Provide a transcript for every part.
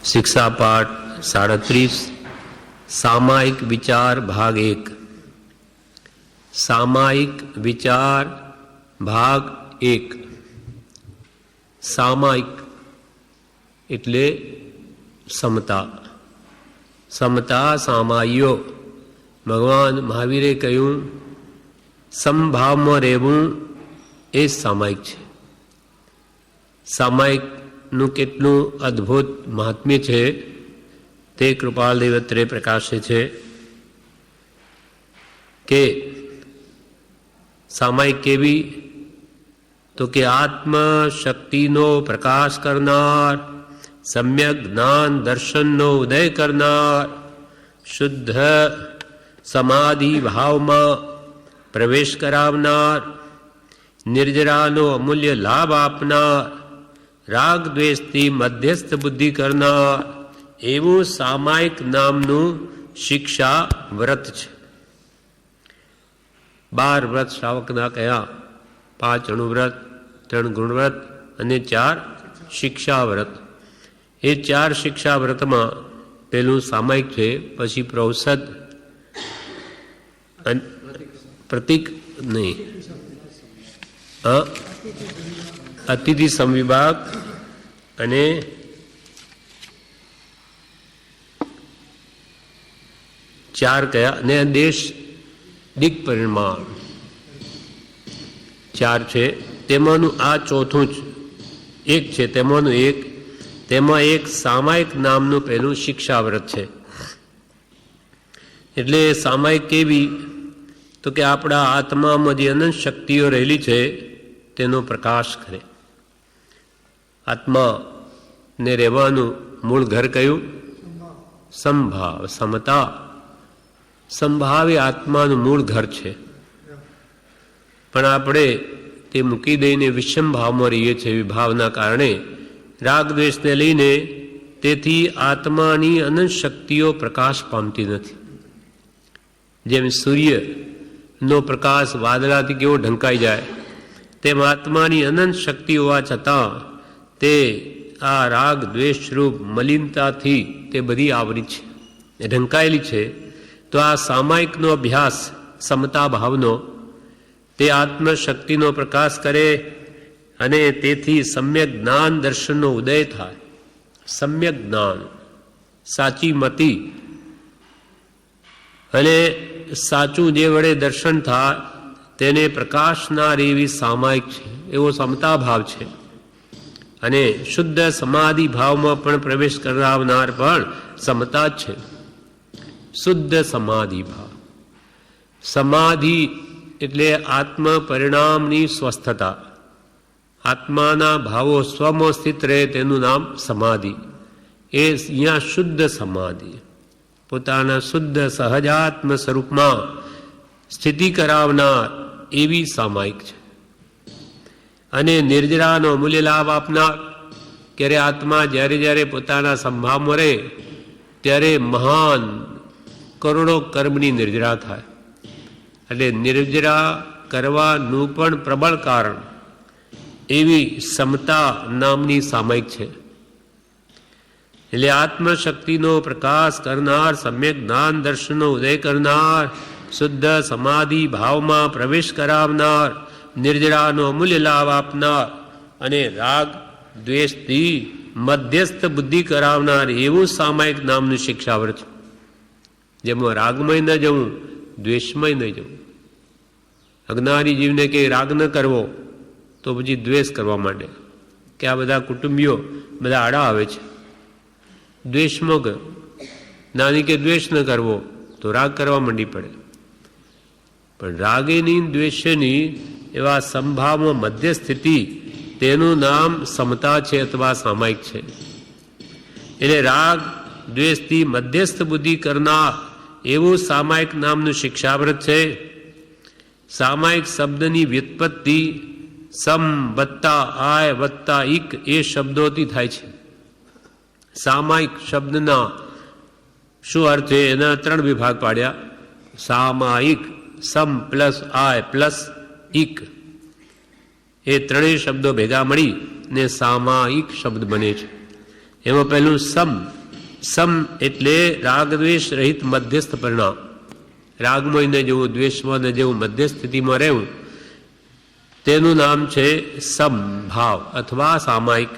શિક્ષાપાઠ 37 સામાયિક વિચાર ભાગ 1 સામાયિક વિચાર ભાગ 1 સામાયિક એટલે સમતા. સમતા સામાયો. ભગવાન મહાવીરે કહ્યું સમભાવમાં રહેવું એ સામાયિક છે. સામાયિકનું કેટલું અદ્ભુત મહાત્મ્ય છે તે કૃપાલ દેવત્રે પ્રકાશે છે કે સામાયિક કેવી તો કે આત્મશક્તિનો પ્રકાશ કરનાર, સમ્યક જ્ઞાન દર્શનનો ઉદય કરનાર, શુદ્ધ સમાધિ ભાવમાં પ્રવેશ કરાવનાર, નિર્જરાનો અમૂલ્ય લાભ આપનાર, રાગ દ્વેષથી મધ્યસ્થ બુદ્ધિ કરનાર એવું સામાયિક નામનું શિક્ષા વ્રત છે. 12 વ્રત શ્રાવકના કયા? 5 અણુવ્રત, 3 ગુણવ્રત અને 4 શિક્ષા વ્રત. એ 4 શિક્ષા વ્રતમાં પેલું સામાયિક છે, પછી પ્રૌષધ, પ્રતિક નહીં, અતિથિ સમવિભાગ અને ચાર કયા અને દેશ દિક પરિમાણ 4 છે. તેમાંનું આ ચોથું જ એક છે. તેમાંનું તેમાં એક સામાયિક નામનું પહેલું શિક્ષાવ્રત છે. એટલે સામાયિક કેવી તો કે આપણા આત્મામાં જે અનંત શક્તિઓ રહેલી છે તેનો પ્રકાશ કરે. આત્માને રહેવાનું મૂળ ઘર કયું? સંભાવ, સમતા. સંભાવ એ આત્માનું મૂળ ઘર છે, પણ આપણે તે મૂકી દઈને વિષમ ભાવમાં રહીએ છીએ. વિભાવના કારણે રાગ દ્વેષને લઈને તેથી આત્માની અનંત શક્તિઓ પ્રકાશ પામતી નથી. જેમ સૂર્યનો પ્રકાશ વાદળાથી કેવો ઢંકાઈ જાય તેમ આત્માની અનંત શક્તિ હોવા છતાં તે આ રાગ દ્વેષરૂપ મલિનતાથી તે બધી આવરી છે, ઢંકાયેલી છે. તો આ સામાયિકનો અભ્યાસ સમતા ભાવનો તે આત્મશક્તિનો પ્રકાશ કરે અને તેથી સમ્યક જ્ઞાન દર્શનનો ઉદય થાય. સમ્યક જ્ઞાન, સાચી મતિ અને સાચું જે વડે દર્શન થાય તેને પ્રકાશનાર એવી સામાયિક છે, એવો સમતા ભાવ છે. અને શુદ્ધ સમાધિ ભાવમાં પણ પ્રવેશ કરાવનાર પણ સમતા જ છે. શુદ્ધ સમાધિ ભાવ. સમાધિ એટલે આત્મ પરિણામની સ્વસ્થતા. આત્માના ભાવો સ્વમાં સ્થિત રહે તેનું નામ સમાધિ. એ અહીંયા શુદ્ધ સમાધિ, પોતાના શુદ્ધ સહજાત્મ સ્વરૂપમાં સ્થિતિ કરાવનાર એવી સામાયિક છે. અને નિર્જરાનો અમૂલ્ય લાભ આપનાર. ક્યારે આત્મા જ્યારે જ્યારે પોતાના સંભાવમાં રહે ત્યારે મહાન કરોડો કર્મની નિર્જરા થાય. એટલે નિર્જરા કરવાનું પણ પ્રબળ કારણ એવી સમતા નામની સામાયિક છે. એટલે આત્મશક્તિનો પ્રકાશ કરનાર, સમ્યક જ્ઞાન દર્શનનો ઉદય કરનાર, શુદ્ધ સમાધિ ભાવમાં પ્રવેશ કરાવનાર, નિર્જરાનો અમૂલ્ય લાભ આપનાર અને રાગ દ્વેષથી મધ્યસ્થ બુદ્ધિ કરાવનાર એવું સામાયિક નામનું શિક્ષાવ્રત છે. જેમાં રાગમય ન જવું, દ્વેષમય ન જવું. અજ્ઞાની જીવને કે રાગ ન કરવો તો પછી દ્વેષ કરવા માંડે કે આ બધા કુટુંબીઓ બધા આડા આવે છે. દ્વેષમાં ગયો, નાની કે દ્વેષ ન કરવો તો રાગ કરવા માંડી પડે. પણ રાગેની દ્વેષની એવા સંભાવમાં મધ્ય સ્થિતિ તેનું નામ સમતા છે અથવા સામાયિક છે. એટલે રાગ દ્વેષથી મધ્યસ્થ બુદ્ધિ કરનાર એવું સામાયિક નામનું શિક્ષાવ્રત છે. સામાયિક શબ્દની વ્યુત્પત્તિ સમ વત્તા આય વત્તા ઇક એ શબ્દોથી થાય છે. સામાયિક શબ્દના શું અર્થ છે એના 3 વિભાગ પાડ્યા. સામાયિક, સમ પ્લસ આય પ્લસ ઇક, એ ત્રણેય શબ્દો ભેગા મળી ને સામાયિક શબ્દ બને છે. એમાં પહેલું સમ સમ એટલે રાગદ્વેષ રહિત મધ્યસ્થ પરિણામ. રાગમાં ને જેવું દ્વેષમાં ને જેવું મધ્ય સ્થિતિમાં રહેવું તેનું નામ છે સમભાવ અથવા સામાયિક.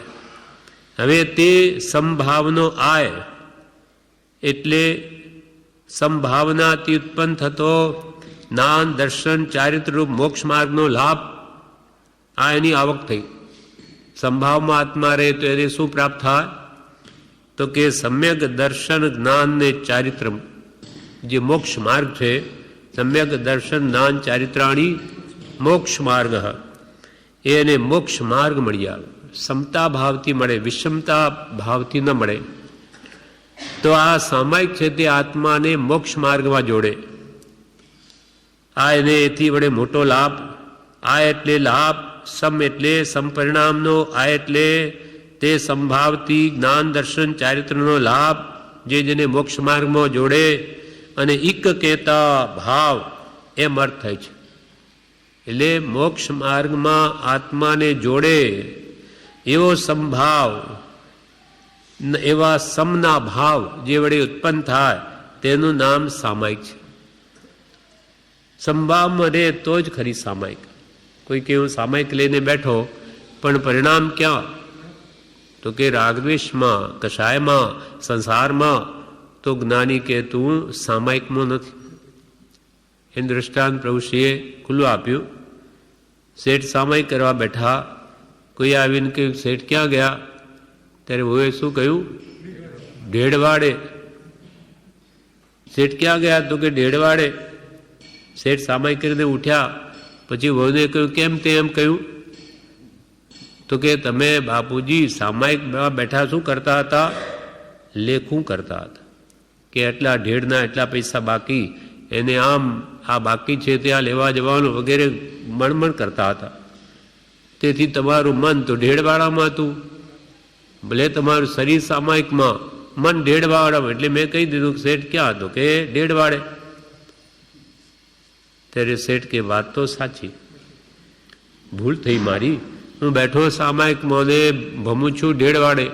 હવે તે સમભાવનો આય એટલે સમભાવનાથી ઉત્પન્ન થતો જ્ઞાન દર્શન ચારિત્રરૂપ મોક્ષ માર્ગનો લાભ, આ એની આવક થઈ. સંભાવમાં આત્મા રહે તો એને શું પ્રાપ્ત થાય? તો કે સમ્યક દર્શન જ્ઞાન ને ચારિત્ર, જે મોક્ષ માર્ગ છે, સમ્યક દર્શન જ્ઞાન ચારિત્રાણી મોક્ષ માર્ગ, એને મોક્ષ માર્ગ મળી આવે. સમતા ભાવથી મળે, વિષમતા ભાવથી ન મળે. તો આ સામાયિક છે તે આત્માને મોક્ષ માર્ગમાં જોડે. આ એને એથી વડે મોટો લાભ. આ એટલે લાભ, સમ એટલે સંપરિણામનો, આ એટલે તે સંભાવથી જ્ઞાન દર્શન ચારિત્રનો લાભ જે જેને મોક્ષ માર્ગમાં જોડે. અને ઇક કહેતા ભાવ એમ અર્થ થાય છે. એટલે મોક્ષ માર્ગમાં આત્માને જોડે એવો સંભાવ, એવા સમના ભાવ જે વડે ઉત્પન્ન થાય તેનું નામ સામાયિક છે. સંભાવમાં રહે તો જ ખરી સામાયિક. કોઈ કે હું સામાયિક લઈને બેઠો પણ પરિણામ ક્યાં? તો કે રાગદ્વેષમાં, કષાયમાં, સંસારમાં. તો જ્ઞાની કે તું સામાયિકમાં નથી. એ દૃષ્ટાંત પ્રભુશ્રીએ ખુલ્લું આપ્યું. શેઠ સામાયિક કરવા બેઠા, કોઈ આવીને કહ્યું શેઠ ક્યાં ગયા? ત્યારે વહુએ શું કહ્યું? ઢેડવાડે. શેઠ ક્યાં ગયા? તો કે ઢેડવાડે. શેઠ સામાયિક કરીને ઉઠ્યા, પછી વહુને કહ્યું કેમ તે એમ કહ્યું? તો કે તમે બાપુજી સામાયિક બેઠા શું કરતા હતા? લેખું કરતા હતા કે એટલા ઢેડના એટલા પૈસા બાકી, એને આમ આ બાકી છે ત્યાં લેવા જવાનું વગેરે મણમણ કરતા હતા. તેથી તમારું મન તો ઢેડવાળામાં હતું, ભલે તમારું શરીર સામાયિકમાં, મન ઢેડવાળામાં. એટલે મેં કહી દીધું કે શેઠ ક્યાં? તો કે ઢેડવાડે. ત્યારે શેઠ કે વાત તો સાચી, ભૂલ થઈ મારી. હું બેઠો સામાયિકમાં ને ભમું છું ઢેડવાડે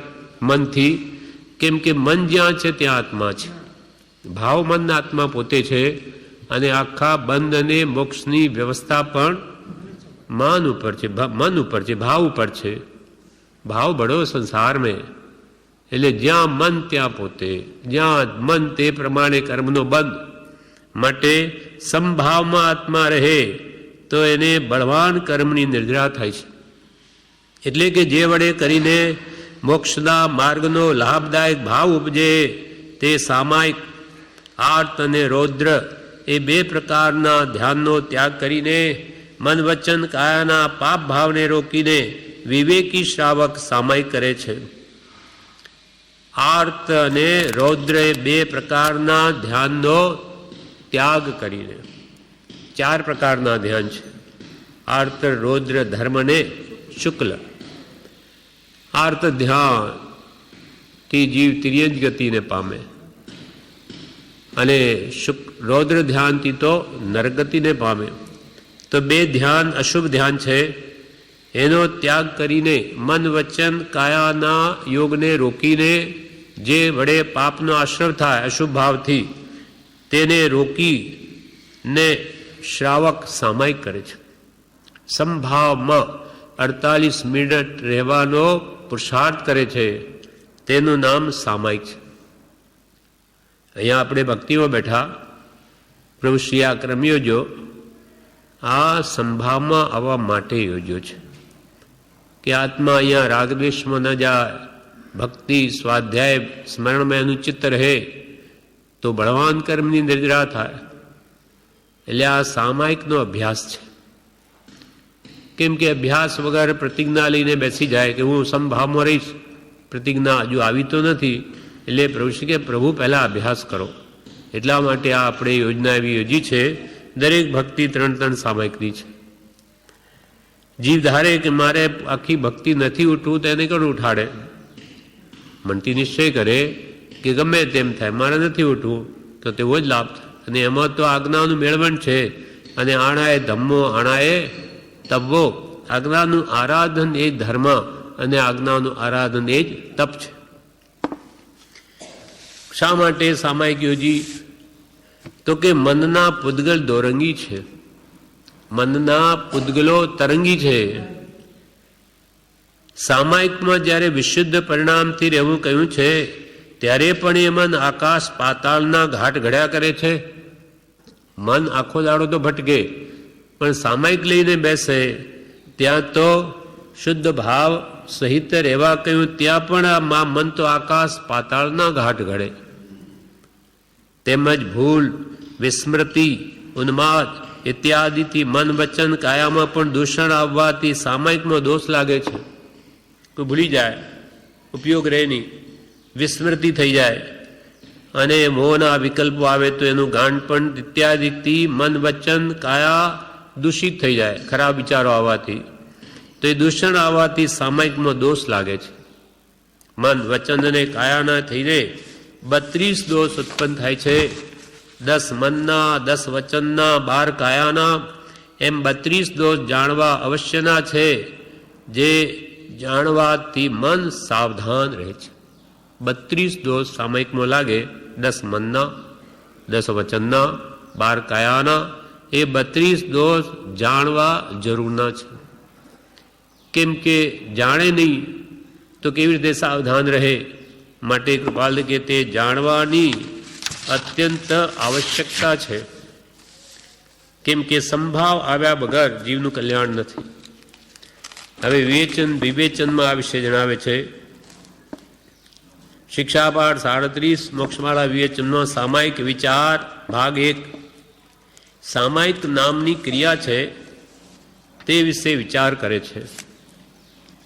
મનથી. કેમ કે મન જ્યાં છે ત્યાં આત્મા છે. ભાવ મન આત્મા પોતે છે. અને આખા બંધ અને મોક્ષની વ્યવસ્થા પણ મન ઉપર છે, મન ઉપર છે, ભાવ ઉપર છે. ભાવ બળો સંસાર મેં. એટલે જ્યાં મન ત્યાં પોતે, જ્યાં મન તે પ્રમાણે કર્મનો બંધ. માટે સંભાવમાં આત્મા રહે તો એને બળવાન કર્મની નિર્જરા થાય છે. એટલે કે જે વડે કરીને મોક્ષના માર્ગનો લાભદાયક ભાવ ઉપજે તે સામાયિક. આર્ત અને રૌદ્ર એ બે પ્રકારના ધ્યાનનો ત્યાગ કરીને મન વચન કાયાના પાપ ભાવને રોકીને વિવેકી શ્રાવક સામાયિક કરે છે. આર્ત અને રૌદ્ર એ બે પ્રકારના ધ્યાનનો ત્યાગ કરીને, ચાર પ્રકારના ધ્યાન છે: આર્ત, રૌદ્ર, ધર્મ ને શુક્લ. આર્ત ધ્યાન થી જીવ તિર્યજ ગતિને પામે, અને રૌદ્ર ધ્યાનથી તો નરગતિને પામે. તો બે ધ્યાન અશુભ ધ્યાન છે. એનો ત્યાગ કરીને મન વચન કાયાના યોગને રોકીને જે વડે પાપનો આશ્રવ થાય અશુભ ભાવથી, તેને રોકીને શ્રાવક સામાયિક કરે છે. સંભાવમાં 48 મિનિટ રહેવાનો પુરુષાર્થ કરે છે, તેનું નામ સામાયિક છે. અહીંયા આપણે ભક્તિમાં બેઠા, પ્રભુશ્રી આ ક્રમ યોજ્યો, આ સંભાવમાં આવવા માટે યોજ્યો છે કે આત્મા અહીંયા રાગદ્વેષમાં ન જાય, ભક્તિ સ્વાધ્યાય સ્મરણમાં એનું ચિત્ત રહે તો બળવાન કર્મની નિર્જરા થાય. એટલે આ સામાયિકનો અભ્યાસ છે. કેમ કે અભ્યાસ વગર પ્રતિજ્ઞા લઈને બેસી જાય કે હું સંભાવમાં રહીશ, પ્રતિજ્ઞા હજુ આવી તો નથી. એટલે પ્રભુ કે પ્રભુ પહેલા અભ્યાસ કરો. એટલા માટે આ આપણે યોજના એવી યોજી છે. દરેક ભક્તિ 3 સામાયિકની છે. જીવ ધારે કે મારે આખી ભક્તિ નથી ઉઠવું તો એને કોણ ઉઠાડે? મનથી નિશ્ચય કરે કે ગમે તેમ થાય મારે નથી ઉઠવું, તો તેવો જ લાભ થાય. અને એમાં તો આજ્ઞાનું મેળવણ છે. અને આણાએ ધમ્મો આણાએ તપવો. આજ્ઞાનું આરાધન એ ધર્મ અને આજ્ઞાનું આરાધન એ જ તપ છે. શા માટે સામાયિક યોજી? તો કે મનના પૂદગલ દોરંગી છે, મનના પૂદગલો તરંગી છે. સામાયિકમાં જ્યારે વિશુદ્ધ પરિણામથી રહેવું કહ્યું છે ત્યારે પણ એ મન આકાશ પાતાળના ઘાટ ઘડ્યા કરે છે. મન આખો દાડો તો ભટકે, પણ સામાયિક લઈને બેસે ત્યાં તો શુદ્ધ ભાવ સહિત રહેવા કહ્યું, ત્યાં પણ આ મન તો આકાશ પાતાળના ઘાટ ઘડે. તેમજ ભૂલ, વિસ્મૃતિ, ઉન્માદ ઇત્યાદિથી મન વચન કાયામાં પણ દૂષણ આવવાથી સામાયિકમાં દોષ લાગે છે. કોઈ ભૂલી જાય, ઉપયોગ રહે નહીં, વિસ્મૃતિ થઈ જાય અને મોહના વિકલ્પો આવે તો એનું ગાંઠ પણ ઇત્યાદિથી મન વચન કાયા દૂષિત થઈ જાય, ખરાબ વિચારો આવવાથી. તો એ દૂષણ આવવાથી સામાયિકમાં દોષ લાગે છે. મન વચન અને કાયાના થઈને 32 દોષ ઉત્પન્ન થાય છે. 10 મનના, 10 વચનના, 12 કાયાના, એમ 32 દોષ જાણવા અવશ્યના છે, જે જાણવાથી મન સાવધાન રહે છે. 32 દોષ સામાયિકમાં લાગે, 10 મનના, 10 વચનના, 12 કાયાના, એ 32 દોષ જાણવા જરૂરના છે. કેમ કે જાણે નહીં તો કેવી રીતે સાવધાન રહે? માટે કૃપાલ કે તે જાણવાની અત્યંત આવશ્યકતા છે. કેમ કે સંભાવ આવ્યા વગર જીવનું કલ્યાણ નથી. હવે વિવેચનમાં આ વિશે જણાવે છે. શિક્ષાપાઠ 37 મોક્ષમાળા વિવેચનનો સામાયિક વિચાર ભાગ 1. સામાયિક નામની ક્રિયા છે તે વિશે વિચાર કરે છે.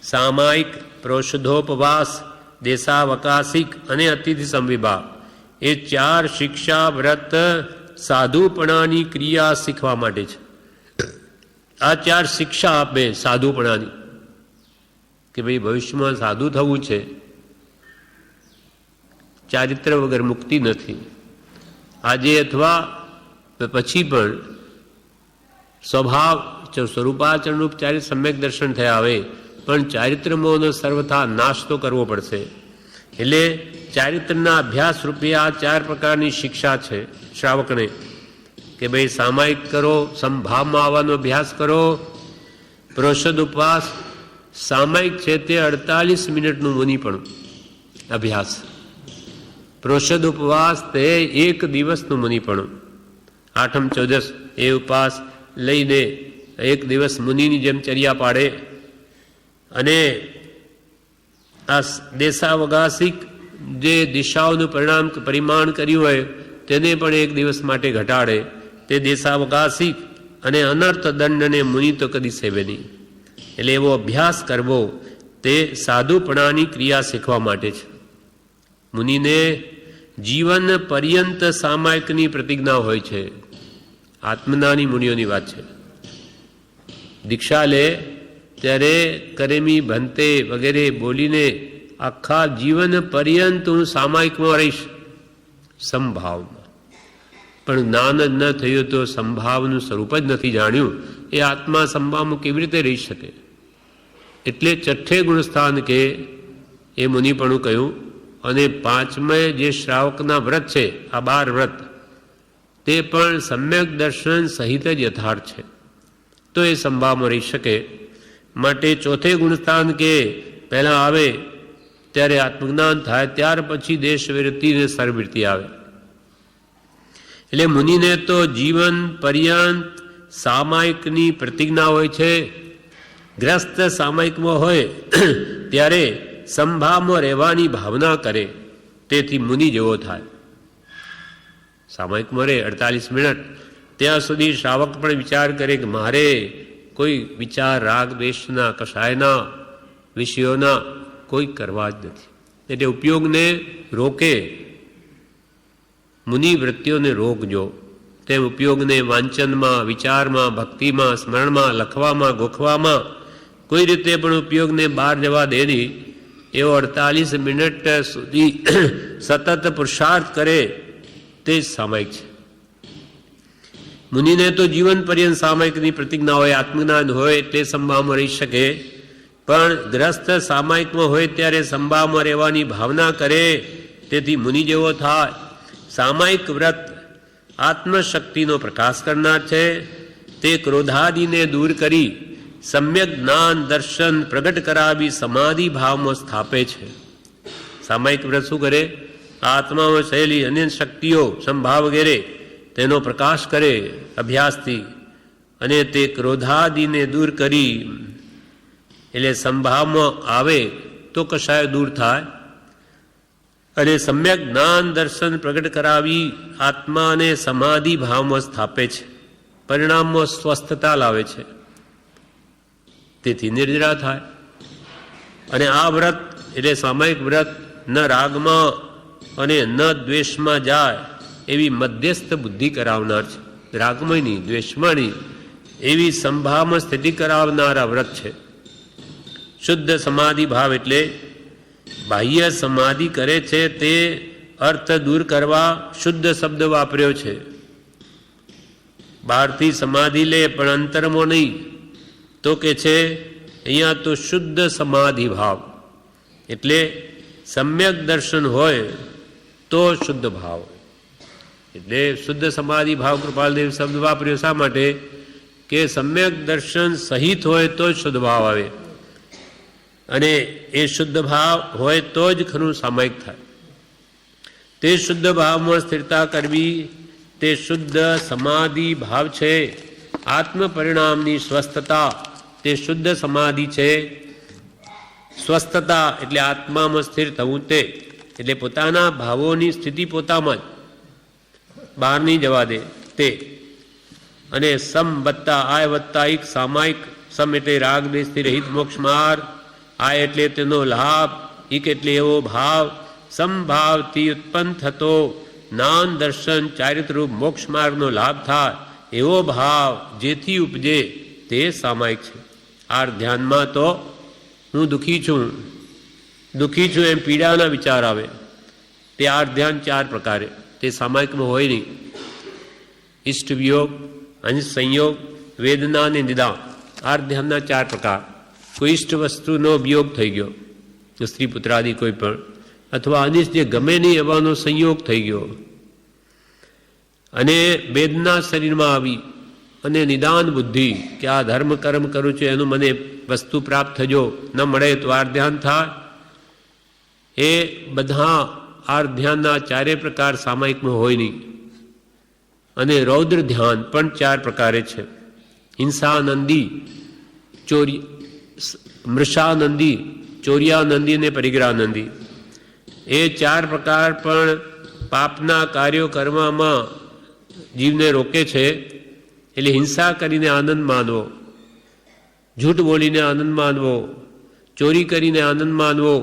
સામાયિક, પ્રોષધોપવાસ, દેશાવકાશિક અને અતિથિ સંવિભાગ એ 4 શિક્ષા, વ્રત, સાધુપણાની ક્રિયા શીખવા માટે છે. આ 4 શિક્ષા આપે સાધુપણાની, કે ભાઈ ભવિષ્યમાં સાધુ થવું છે, ચારિત્ર વગર મુક્તિ નથી. આજે અથવા પછી પણ સ્વભાવ સ્વરૂપાચરણ રૂપ સમ્યક દર્શન થયા આવે પણ ચારિત્રમોનો સર્વથા નાશ તો કરવો પડશે. એટલે ચારિત્રના અભ્યાસ રૂપે આ 4 પ્રકારની શિક્ષા છે શ્રાવકને, કે ભાઈ સામાયિક કરો, સંભાવમાં આવવાનો અભ્યાસ કરો. પ્રોષદ ઉપવાસ સામાયિક છે તે 48 મિનિટનું મુનિપણું અભ્યાસ. પ્રોષદ ઉપવાસ તે 1 દિવસનું મુનિપણું. આઠમ ચૌદસ એ ઉપવાસ લઈને 1 દિવસ મુનિની જેમ ચર્યા પાડે. અને આ દેશાવકાશિક જે દિશાઓનું પરિમાણ કર્યું હોય તેને પણ 1 દિવસ માટે ઘટાડે. તે દેશાવકાશિક અને અનર્થ દંડને મુનિ તો કદી સેવે નહીં. એટલે એવો અભ્યાસ કરવો તે સાધુપણાની ક્રિયા શીખવા માટે છે. મુનિને જીવન પર્યંત સામાયિકની પ્રતિજ્ઞા હોય છે. આત્મનાની મુનિઓની વાત છે. દીક્ષા લે ત્યારે કરેમી ભંતે વગેરે બોલીને આખા જીવન પર્યંત હું સામાયિકમાં રહીશ, સંભાવમાં. પણ જ્ઞાન જ ન થયું તો સંભાવનું સ્વરૂપ જ નથી જાણ્યું, એ આત્મા સંભાવમાં કેવી રીતે રહી શકે? એટલે 6 ગુણસ્થાન કે એ મુનિપણું કહ્યું. અને 5મે જે શ્રાવકના વ્રત છે, આ 12 વ્રત, તે પણ સમ્યક દર્શન સહિત જ યથાર્થ છે, તો એ સંભાવમાં રહી શકે. માટે 4થે ગુણસ્થાન કે પહેલાં આવે ત્યારે આત્મજ્ઞાન થાય, ત્યાર પછી દેશવૃત્તિ ને સર્વવૃત્તિ આવે. એટલે મુનિને તો જીવન પર્યંત સામાયિકની પ્રતિજ્ઞા હોય છે. ગ્રસ્ત સામાયિકમાં હોય ત્યારે સંભાવમાં રહેવાની ભાવના કરે, તેથી મુનિ જેવો થાય. સામાયિકમાં રહે 48 મિનિટ, ત્યાં સુધી શ્રાવક પણ વિચાર કરે કે મારે કોઈ વિચાર રાગ દ્વેષના, કશાયના વિષયોના કોઈ કરવા જ નથી. એટલે ઉપયોગને રોકે. મુનિ વૃત્તિઓને રોકજો. તેમ ઉપયોગને વાંચનમાં, વિચારમાં, ભક્તિમાં, સ્મરણમાં, લખવામાં, ગોખવામાં કોઈ રીતે પણ ઉપયોગને બહાર જવા દે નહીં. એવો 48 મિનિટ સુધી સતત પુરુષાર્થ કરે તે જ સામાયિક છે. મુનિને તો જીવન પર્યંત સામાયિકની પ્રતિજ્ઞા હોય, આત્મજ્ઞાન હોય એટલે સંભાવમાં રહી શકે. પણ ગ્રસ્ત સામાયિકમાં હોય ત્યારે સંભાવમાં રહેવાની ભાવના કરે તેથી મુનિ જેવો થાય. સામાયિક વ્રત આત્મશક્તિનો પ્રકાશ કરનાર છે. તે ક્રોધાદિને દૂર કરી સમ્યક જ્ઞાન દર્શન પ્રગટ કરાવી સમાધિ ભાવમાં સ્થાપે છે. સામાયિક વ્રત શું કરે? આત્મામાં શૈલી અન્ય શક્તિઓ સંભાવ વગેરે તેનો પ્રકાશ કરે અભ્યાસથી, અને તે ક્રોધાદિને દૂર કરી એટલે સંભાવમાં આવે તો કશાય દૂર થાય, અને સમ્યક જ્ઞાન દર્શન પ્રગટ કરાવી આત્માને સમાધિ ભાવમાં સ્થાપે છે. પરિણામમાં સ્વસ્થતા લાવે છે. તેથી નિર્જરા થાય. અને આ વ્રત એટલે સામાયિક વ્રત ન રાગમાં અને ન દ્વેષમાં જાય એવી મધ્યસ્થ બુદ્ધિ કરાવનાર છે. રાગમાં નહીં, દ્વેષમાં નહીં, એવી સંભાવમાં સ્થિતિ કરાવનારા વ્રત છે. શુદ્ધ સમાધિ ભાવ એટલે બાહ્ય સમાધિ કરે છે તે અર્થ દૂર કરવા શુદ્ધ શબ્દ વાપર્યો છે. બહારથી સમાધિ લે પણ અંતરમાં નહીં, તો કે છે અહીંયા તો શુદ્ધ સમાધિ ભાવ એટલે સમ્યક દર્શન હોય તો શુદ્ધ ભાવ. એટલે શુદ્ધ સમાધિ ભાવ કૃપાલદેવ શબ્દ વાપર્યો શા માટે? કે સમ્યક દર્શન સહિત હોય તો જ શુદ્ધ ભાવ આવે, અને એ શુદ્ધ ભાવ હોય તો જ ખરું સામાયિક થાય. તે શુદ્ધ ભાવમાં સ્થિરતા કરવી તે શુદ્ધ સમાધિ ભાવ છે. આત્મ પરિણામની સ્વસ્થતા તે શુદ્ધ સમાધિ છે. સ્વસ્થતા એટલે આત્મામાં સ્થિર થવું, તે એટલે પોતાના ભાવોની સ્થિતિ પોતામાં જ, બહાર નહીં જવા દે તે. અને સમ વત્તા આય વત્તા એક સામાયિક. સમ એટલે રાગ દેશથી રહિત મોક્ષ માર્ગ, આય એટલે તેનો લાભ, એક એટલે એવો ભાવ સમભાવથી ઉત્પન્ન થતો જ્ઞાન દર્શન ચારિત્રરૂપ મોક્ષ માર્ગનો લાભ થાય એવો ભાવ જેથી ઉપજે તે સામાયિક છે. આ ધ્યાનમાં તો હું દુઃખી છું એમ પીડાના વિચાર આવે, તે આ ધ્યાન ચાર પ્રકારે, તે સામાયિકમાં હોય નહીં. ઇષ્ટ વિયોગ, અંશ સંયોગ, વેદના અને નિદાન, આ ધ્યાનના ચાર પ્રકાર. કોઈ ઇષ્ટ વસ્તુનો વિયોગ થઈ ગયો, સ્ત્રી પુત્રાદિ કોઈ પણ, અથવા અનિષ્ટ જે ગમે નહીં એવાનો સંયોગ થઈ ગયો, અને વેદના શરીરમાં આવી, અને નિદાન બુદ્ધિ કે આ ધર્મ કર્મ કરું છું એનું મને વસ્તુ પ્રાપ્ત થજો, ન મળે તો આ ધ્યાન થાય. એ બધા આ ધ્યાનના ચારે પ્રકાર સામાયિકમાં હોય નહીં. અને રૌદ્ર ધ્યાન પણ ચાર પ્રકારે છે. હિંસાનંદી, મૃષાનંદી, ચોર્યાનંદી અને પરિગ્રહાનંદી. એ ચાર પ્રકાર પણ પાપના કાર્યો કરવામાં જીવને રોકે છે. એટલે હિંસા કરીને આનંદ માનવો, જૂઠ બોલીને આનંદ માનવો, ચોરી કરીને આનંદ માનવો,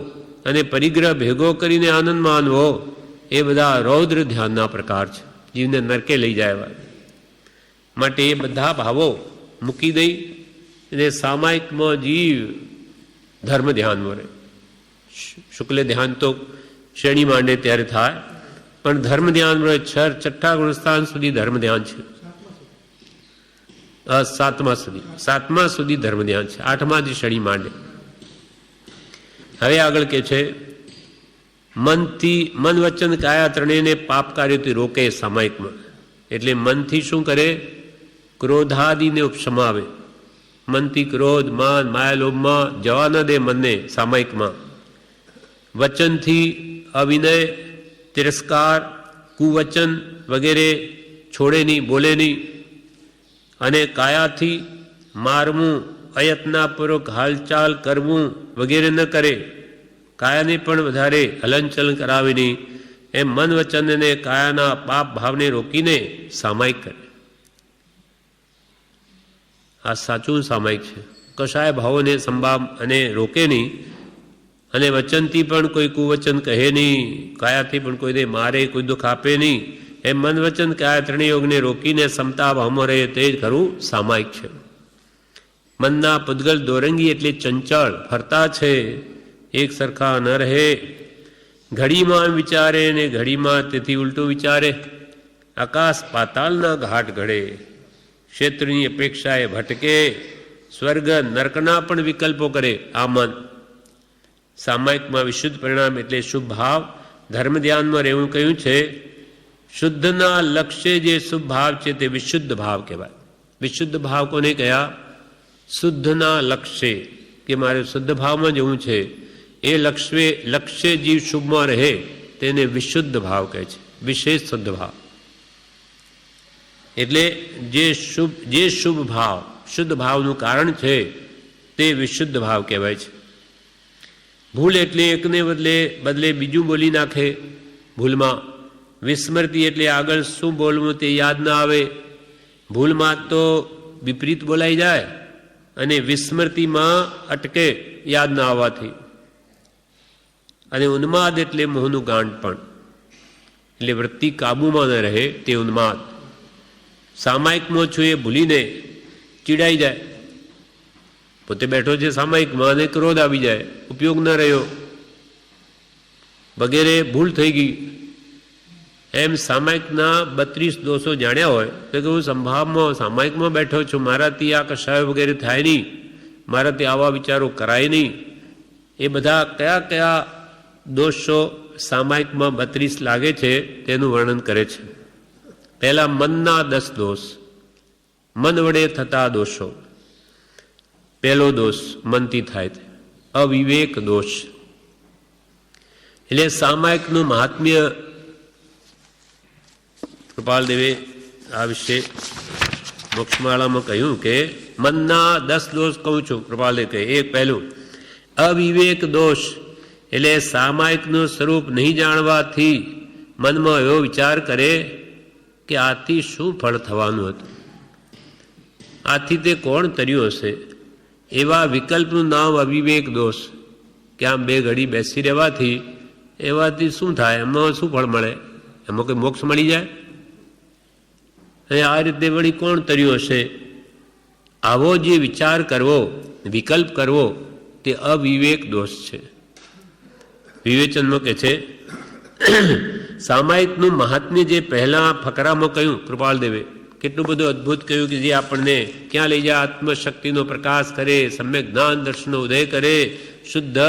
અને પરિગ્રહ ભેગો કરીને આનંદ માનવો, એ બધા રૌદ્ર ધ્યાનના પ્રકાર છે, જીવને નરકે લઈ જાય. માટે એ બધા ભાવો મૂકી દઈ અને સામાયિકમાં જીવ ધર્મ ધ્યાનમાં રહે. શુક્લ ધ્યાન તો શ્રેણી માંડે ત્યારે થાય, પણ ધર્મ ધ્યાનમાં રહે. છઠ્ઠા ગુણસ્થાન સુધી ધર્મ ધ્યાન છે, સાતમા સુધી ધર્મ ધ્યાન છે, આઠમાંથી શ્રેણી માંડે. હવે આગળ કે છે મનથી, મન વચન કાયા ત્રણેયને પાપ કાર્યોથી રોકે સામાયિકમાં. એટલે મનથી શું કરે? ક્રોધાદિને ઉપશમાવે. મનથી ક્રોધ, માન, માયા, લોભમાં જવા ન દે મનને સામાયિકમાં. વચનથી અવિનય, તિરસ્કાર, કુવચન વગેરે છોડે નહીં, બોલે નહીં. અને કાયાથી મારવું, અયત્નાપૂર્વક હાલચાલ કરવું વગેરે ન કરે. કાયાને પણ વધારે હલનચલન કરાવે નહીં. એમ મન વચન અને કાયાના પાપ ભાવને રોકીને સામાયિક કરે. આ સાચું સામાયિક છે. કશાય ભાવોને સંભાવ અને રોકે નહીં, અને વચનથી પણ કોઈ કુવચન કહે નહીં, કાયાથી પણ કોઈને મારે, કોઈ દુઃખ આપે નહીં. એમ મન વચન કાયા ત્રણેય યોગને રોકીને સમતા ભાવમાં રહે તે જ ખરું સામાયિક છે. મનના પૂદગલ દોરંગી એટલે ચંચળ ફરતા છે, એક સરખા ન રહે. ઘડીમાં વિચારે ને ઘડીમાં તેથી ઉલટું વિચારે. આકાશ પાતાળના ઘાટ ઘડે, ક્ષેત્રની અપેક્ષાએ ભટકે, સ્વર્ગ નરકના પણ વિકલ્પો કરે આ મન. સામાયિકમાં વિશુદ્ધ પરિણામ એટલે શુભ ભાવ ધર્મ ધ્યાનમાં રહેવું કહ્યું છે. શુદ્ધના લક્ષ્ય જે શુભ ભાવ છે તે વિશુદ્ધ ભાવ કહેવાય. વિશુદ્ધ ભાવ કોને કહ્યા? શુદ્ધના લક્ષ્ય, કે મારે શુદ્ધ ભાવમાં જવું છે, એ લક્ષ્ય જીવ શુભમાં રહે તેને વિશુદ્ધ ભાવ કહે છે, વિશેષ શુદ્ધ ભાવ. એટલે જે શુભ ભાવ, શુદ્ધ ભાવનું કારણ છે તે વિશુદ્ધ ભાવ કહેવાય છે. ભૂલ એટલે એકને બદલે બીજું બોલી નાખે ભૂલમાં. વિસ્મૃતિ એટલે આગળ શું બોલવું તે યાદ ના આવે. ભૂલમાં તો વિપરીત બોલાઈ જાય અને વિસ્મૃતિમાં અટકે યાદ ના આવવાથી. અને ઉન્માદ એટલે મોહનું ગાંઠપણ, એટલે વૃત્તિ કાબુમાં ન રહે તે ઉન્માદ. સામાયિકમાં છું એ ભૂલીને ચીડાઈ જાય. પોતે બેઠો છે સામાયિકમાં અને ક્રોધ આવી જાય, ઉપયોગ ન રહ્યો વગેરે ભૂલ થઈ ગઈ. એમ સામાયિકના 32 દોષો જાણ્યા હોય તો કે હું સંભાવમાં સામાયિકમાં બેઠો છું, મારાથી આ કશાય વગેરે થાય નહીં, મારાથી આવા વિચારો કરાય નહીં. એ બધા કયા કયા દોષો સામાયિકમાં 32 લાગે છે તેનું વર્ણન કરે છે. પહેલા મનના 10 દોષ, મન વડે થતા દોષો. પહેલો દોષ મનથી થાય છે અવિવેક દોષ. એટલે સામાયિકનું મહાત્મ્ય કૃપાલદેવે આ વિશે મોક્ષમાળામાં કહ્યું કે મનના 10 દોષ કહું છું. કૃપાલદેવ કહે એક પહેલું અવિવેક દોષ, એટલે સામાયિકનું સ્વરૂપ નહીં જાણવાથી મનમાં એવો વિચાર કરે કે આથી શું ફળ થવાનું હતું, આથી તે કોણ તર્યું હશે. એવા વિકલ્પનું નામ અવિવેક દોષ, કે આમ બે ઘડી બેસી રહેવાથી એવાથી શું થાય, એમાં શું ફળ મળે, એમાં કોઈ મોક્ષ મળી જાય. અને આ રીતે વળી કોણ તર્યું હશે. આવો જે વિચાર કરવો, વિકલ્પ કરવો, તે અવિવેક દોષ છે. વિવેચનમાં કહે છે સામાયિકનું મહાત્મ્ય જે પહેલા ફકરામાં કહ્યું કૃપાલદેવે, કેટલું બધું અદ્ભુત કહ્યું કે જે આપણને ક્યાં લઈ જાય, આત્મશક્તિનો પ્રકાશ કરે, સમ્યક જ્ઞાન દર્શનનો ઉદય કરે, શુદ્ધ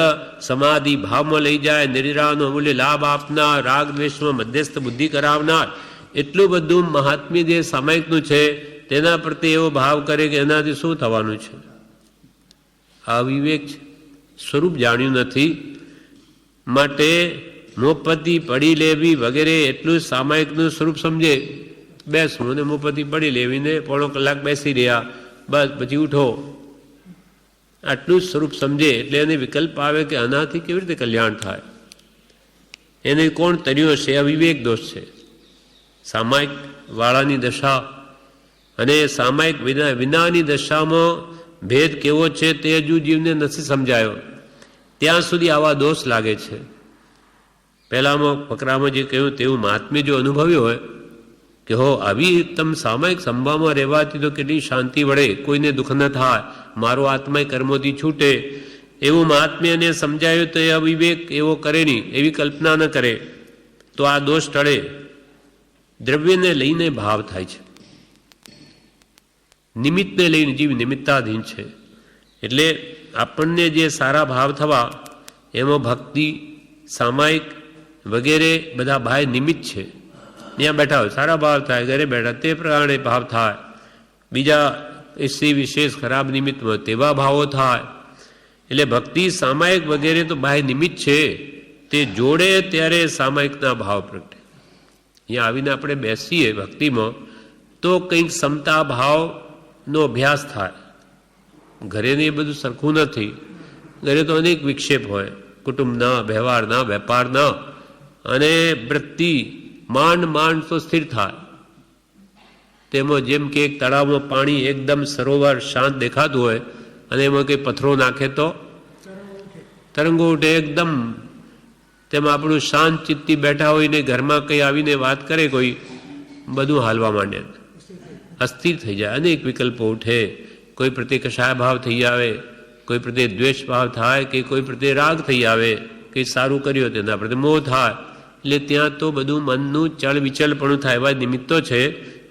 સમાધિ ભાવમાં લઈ જાય, નિર્જરાનો અમૂલ્ય લાભ આપનાર, રાગ દ્વેષમાં મધ્યસ્થ બુદ્ધિ કરાવનાર. એટલું બધું મહાત્મ્ય જે સામાયિકનું છે તેના પ્રત્યે એવો ભાવ કરે કે એનાથી શું થવાનું છે. આ વિવેક છે, સ્વરૂપ જાણ્યું નથી. માટે મોપતિ પડી લેવી વગેરે એટલું સામાયિકનું સ્વરૂપ સમજે. બેસવું અને મોપતિ પડી લેવીને પોણો કલાક બેસી રહ્યા, બસ પછી ઉઠો, આટલું જ સ્વરૂપ સમજે. એટલે એને વિકલ્પ આવે કે આનાથી કેવી રીતે કલ્યાણ થાય. એને કોણ તર્યું હશે, અવિવેક દોષ છે. સામાયિક વાળાની દશા અને સામાયિક વિનાની દશામાં ભેદ કેવો છે તે હજુ જીવને નથી સમજાયો, ત્યાં સુધી આવા દોષ લાગે છે. પહેલામાં ફકરામાં જે કહ્યું તેવું મહાત્મ્ય જો અનુભવ્યું હોય કે હો આવી એકદમ સામાયિક સંભાવમાં રહેવાથી તો કેટલી શાંતિ વળે, કોઈને દુઃખ ન થાય, મારો આત્મા કર્મોથી છૂટે, એવું મહાત્મ્યને સમજાયું તો એ અવિવેક એવો કરે નહીં, એવી કલ્પના ન કરે તો આ દોષ ટળે. દ્રવ્યને લઈને ભાવ થાય છે, નિમિત્તને લઈને જીવ નિમિત્તાધીન છે. એટલે આપણને જે સારા ભાવ થવા એમાં ભક્તિ, સામાયિક વગેરે બધા બાહ્ય નિમિત્ત છે. ત્યાં બેઠા હોય સારા ભાવ થાય, ઘરે બેઠા તે પ્રમાણે ભાવ થાય, બીજા એસી વિશેષ ખરાબ નિમિત્તમાં તેવા ભાવો થાય. એટલે ભક્તિ, સામાયિક વગેરે તો બાહ્ય નિમિત્ત છે, તે જોડે ત્યારે સામાયિકના ભાવ પ્રગટે. અહીંયા આવીને આપણે બેસીએ ભક્તિમાં તો કંઈક સમતા ભાવનો અભ્યાસ થાય. ઘરે ને એ બધું સરખું નથી, ઘરે તો અનેક વિક્ષેપ હોય, કુટુંબના, વ્યવહારના, વેપારના, અને વૃત્તિ માંડ તો સ્થિર થાય. તેમાં જેમ કે એક તળાવમાં પાણી એકદમ સરોવર શાંત દેખાતું હોય અને એમાં કંઈ પથ્થરો નાખે તો તરંગો ઉઠે એકદમ. તેમાં આપણું શાંત ચિત્તી બેઠા હોય ને ઘરમાં કંઈ આવીને વાત કરે કોઈ, બધું હાલવા માંડે, અસ્થિર થઈ જાય, અનેક વિકલ્પો ઉઠે. કોઈ પ્રત્યે કશાય ભાવ થઈ આવે, કોઈ પ્રત્યે દ્વેષ ભાવ થાય, કે કોઈ પ્રત્યે રાગ થઈ આવે, કંઈ સારું કર્યું તેના પ્રત્યે મોહ થાય. એટલે ત્યાં તો બધું મનનું ચળ વિચલપણું થાય, એવા નિમિત્તો છે.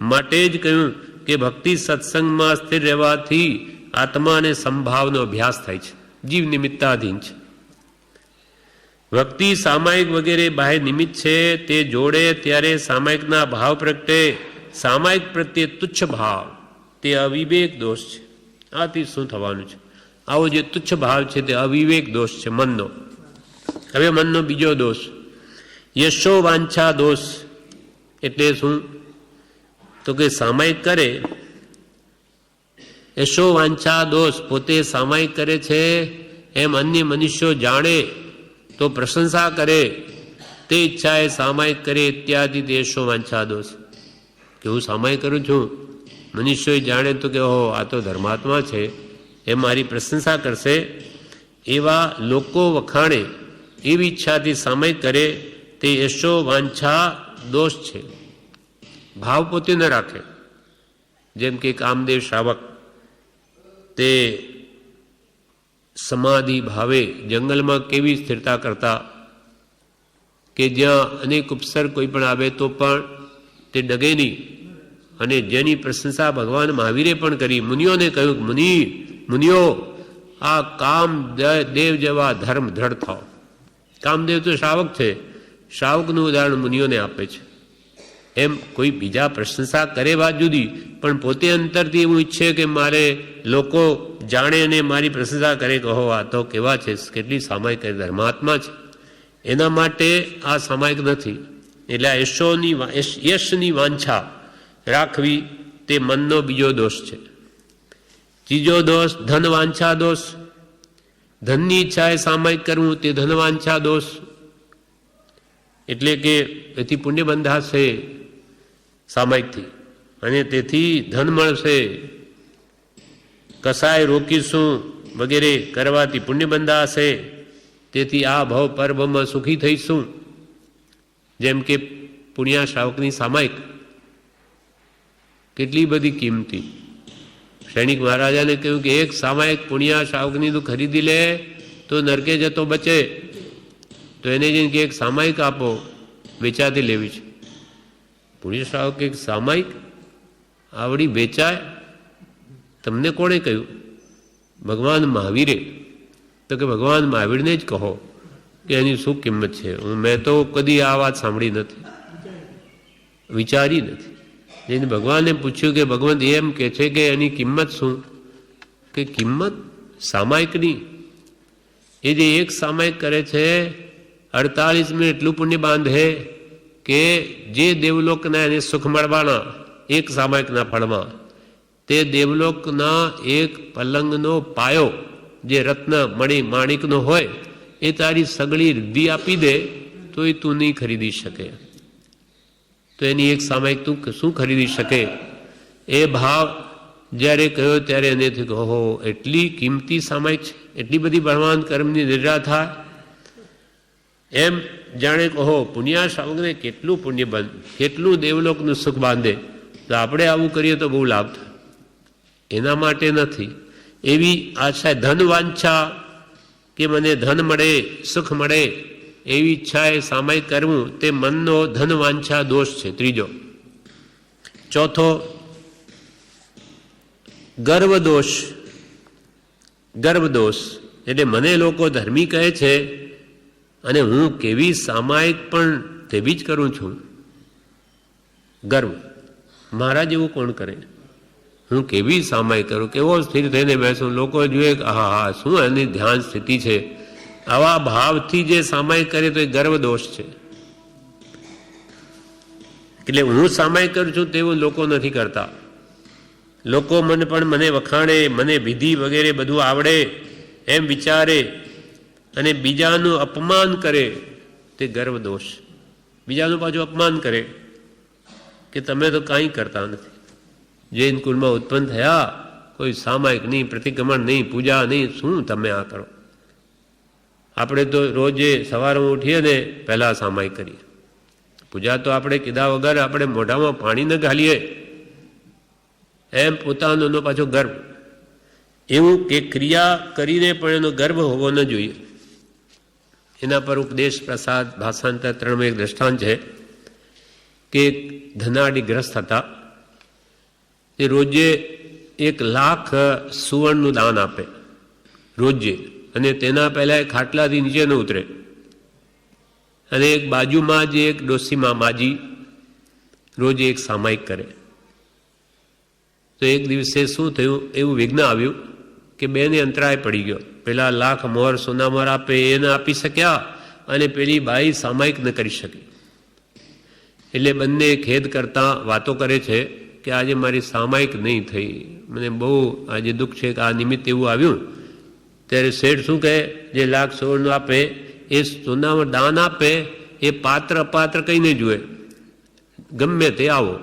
માટે જ કહ્યું કે ભક્તિ સત્સંગમાં સ્થિર રહેવાથી આત્મા અને સંભાવનો અભ્યાસ થાય છે, જીવ નિમિત્તાધીન છે. ભક્તિ સામાયિક વગેરે બાહ્ય નિમિત્ત છે, તે જોડે ત્યારે સામાયિકના ભાવ પ્રગટે. સામાયિક પ્રત્યે તુચ્છ ભાવ તે અવિવેક દોષ છે. આથી શું થવાનું છે? આવો જે તુચ્છ ભાવ છે તે અવિવેક દોષ છે મનનો. હવે મનનો બીજો દોષ યશો વાંછા દોષ. એટલે શું? તો કે સામાયિક કરે યશો વાંછા દોષ, પોતે સામાયિક કરે છે એમ અન્ય મનુષ્યો જાણે તો પ્રશંસા કરે, તે ઈચ્છાએ સામાયિક કરે ઇત્યાદિ યશો વાંછા દોષ. કે હું સામાયિક કરું છું, મનુષ્યો જાણે તો કે ઓહો આ તો ધર્માત્મા છે, એ મારી પ્રશંસા કરશે, એવા લોકો વખાણે એવી ઈચ્છાથી સામાયિક કરે તે યશો વાંછા દોષ છે. ભાવ પોતે ન રાખે. જેમ કે કામદેવ શ્રાવક તે સમાધિ ભાવે જંગલમાં કેવી સ્થિરતા કરતા કે જ્યાં અનેક ઉપસર્ગ કોઈ પણ આવે તો પણ તે ડગે નહીં. અને જેની પ્રશંસા ભગવાન મહાવીરે પણ કરી. મુનિઓને કહ્યું મુનિઓ આ કામદેવ જેવા ધર્મ દ્રઢ થાઓ. કામદેવ તો શ્રાવક છે, શ્રાવકનું ઉદાહરણ મુનિઓને આપે છે. એમ કોઈ બીજા પ્રશંસા કરે વાત જુદી, પણ પોતે અંતરથી એવું ઈચ્છે કે મારે લોકો જાણે અને મારી પ્રશંસા કરે કે ઓહો આ તો કેવા છે, કેટલી સામાયિક ધર્માત્મા છે, એના માટે આ સામાયિક નથી. એટલે આ યશની વાંછા રાખવી તે મનનો બીજો દોષ છે. ત્રીજો દોષ ધન વાંછા દોષ. ધનની ઈચ્છાએ સામાયિક કરવું તે ધન વાંછા દોષ. એટલે કે એથી પુણ્ય બંધાશે સામાયિકથી, અને તેથી ધન મળશે. કસાય રોકીશું વગેરે કરવાથી પુણ્ય બંધાશે, તેથી આ ભવ પરભવમાં સુખી થઈશું. જેમ કે પુણ્યા શ્રાવકની સામાયિક કેટલી બધી કિંમતી. સૈનિક મહારાજાને કહ્યું કે એક સામાયિક પુણ્યા શ્રાવકની તું ખરીદી લે તો નરકે જતો બચે. તો એને જઈને કે એક સામાયિક આપો, વેચાતી લેવી છે. પુણ્ય શ્રાવક એક સામાયિક આવડી વેચાય? તમને કોણે કહ્યું? ભગવાન મહાવીરે. તો કે ભગવાન મહાવીરને જ કહો કે એની શું કિંમત છે. મેં તો કદી આ વાત સાંભળી નથી, વિચારી નથી. જેને ભગવાને પૂછ્યું કે ભગવાન એમ કે છે કે એની કિંમત શું? કે કિંમત સામાયિકની, એ જે એક સામાયિક કરે છે 48 મિનિટ એટલું પુણ્ય બાંધે કે જે દેવલોકના એને સુખ મળવાના એક સામાયિકના ફળમાં, તે દેવલોકના એક પલંગનો પાયો જે રત્ન મણિ માણિકનો હોય એ તારી સગળી રિદ્ધિ આપી દે તો એ તું નહીં ખરીદી શકે. તો એની એક સામાયિક તું શું ખરીદી શકે? એ ભાવ જ્યારે કહ્યો ત્યારે એને થયું કે ઓહો એટલી કિંમતી સામાયિક છે, એટલી બધી બળવાન કર્મની નિદ્રા થાય. એમ જાણે કે ઓહો પુણ્યા શ્રાવકને કેટલું પુણ્ય બંધ, કેટલું દેવલોકનું સુખ બાંધે, તો આપણે આવું કરીએ તો બહુ લાભ થાય. એના માટે નથી. એવી આશા ધન વાંછા કે મને ધન મળે, સુખ મળે એવી ઈચ્છાએ સામાયિક કરવું તે મનનો ધન વાંછા દોષ છે. ત્રીજો. ચોથો ગર્વ દોષ. ગર્વ દોષ એટલે મને લોકો ધર્મી કહે છે અને હું કેવી સામાયિક પણ તેવી જ કરું છું. ગર્વ. મારા જેવું કોણ કરે? હું કેવી સામાયિક કરું, કેવો સ્થિર થઈને બેસું, લોકો જોઈએ કે હા હા શું એની ધ્યાન સ્થિતિ છે. આવા ભાવથી જે સામાયિક કરે તો એ ગર્વ દોષ છે. એટલે હું સામાયિક કરું છું તેવું લોકો નથી કરતા. લોકો મને વખાણે, મને વિધિ વગેરે બધું આવડે એમ વિચારે અને બીજાનું અપમાન કરે તે ગર્વ દોષ. બીજાનું પાછું અપમાન કરે કે તમે તો કાંઈ કરતા નથી. જૈન કુળમાં ઉત્પન્ન થયા, કોઈ સામાયિક નહીં, પ્રતિક્રમણ નહીં, પૂજા નહીં, શું તમે આ કરો? આપણે તો રોજે સવારમાં ઉઠીએ ને પહેલાં સામાયિક કરીએ. પૂજા તો આપણે કીધા વગર આપણે મોઢામાં પાણી ન ઘાલીએ. એમ પોતાનો પાછો ગર્વ. એવું કે ક્રિયા કરીને પણ એનો ગર્વ હોવો ન જોઈએ. એના પર ઉપદેશ પ્રસાદ ભાષાંતર 3 એક દ્રષ્ટાંત છે કે ધનાડીગ્રસ્ત હતા. તે રોજે 1,00,000 સુવર્ણનું દાન આપે રોજે, અને તેના પહેલાં ખાટલાથી નીચે ન ઉતરે. અને એક બાજુમાં જે એક ડોસીમાં માજી રોજ એક સામાયિક કરે. તો એક દિવસે શું થયું, એવું વિઘ્ન આવ્યું કે બેને અંતરાય પડી ગયો. પેલા લાખ મોર સોનામોર આપે એ ન આપી શક્યા, અને પેલી બાઈ સામાયિક ન કરી શકી. એટલે બંને ખેદ કરતા વાતો કરે છે કે આજે મારી સામાયિક નહીં થઈ, મને બહુ આજે દુઃખ છે કે આ નિમિત્ત એવું આવ્યું. ત્યારે શેઠ શું કહે, જે લાખ સોનું આપે એ સોનામાં દાન આપે, એ પાત્ર અપાત્ર કંઈ નહીં જુએ, ગમે તે આવો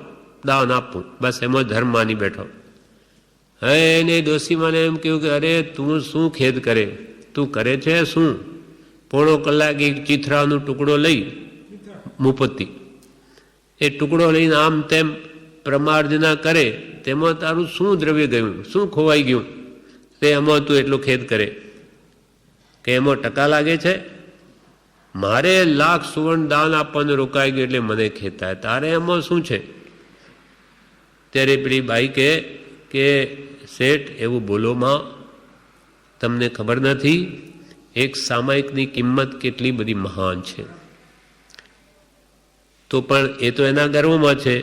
દાન આપવું, બસ એમાં ધર્મ માની બેઠો. હવે એને ડોશીમાને એમ કહ્યું કે અરે તું શું ખેદ કરે, તું કરે છે શું? પોણો કલાક એક ચીથરાનો ટુકડો લઈ મુપત્તિ, એ ટુકડો લઈને આમ તેમ પ્રમાર્જના કરે, તેમાં તારું શું દ્રવ્ય ગયું, શું ખોવાઈ ગયું? તે એમાં તું એટલો ખેદ કરે કે એમાં ટકા લાગે છે? મારે લાખ સુવર્ણ દાન આપવાનું રોકાઈ ગયું એટલે મને ખેદ થાય, તારે એમાં શું છે? ત્યારે પેલી બાઈ કહે કે શેઠ એવું બોલોમાં, તમને ખબર નથી એક સામાયિકની કિંમત કેટલી બધી મહાન છે. તો પણ એ તો એના ગર્વમાં છે,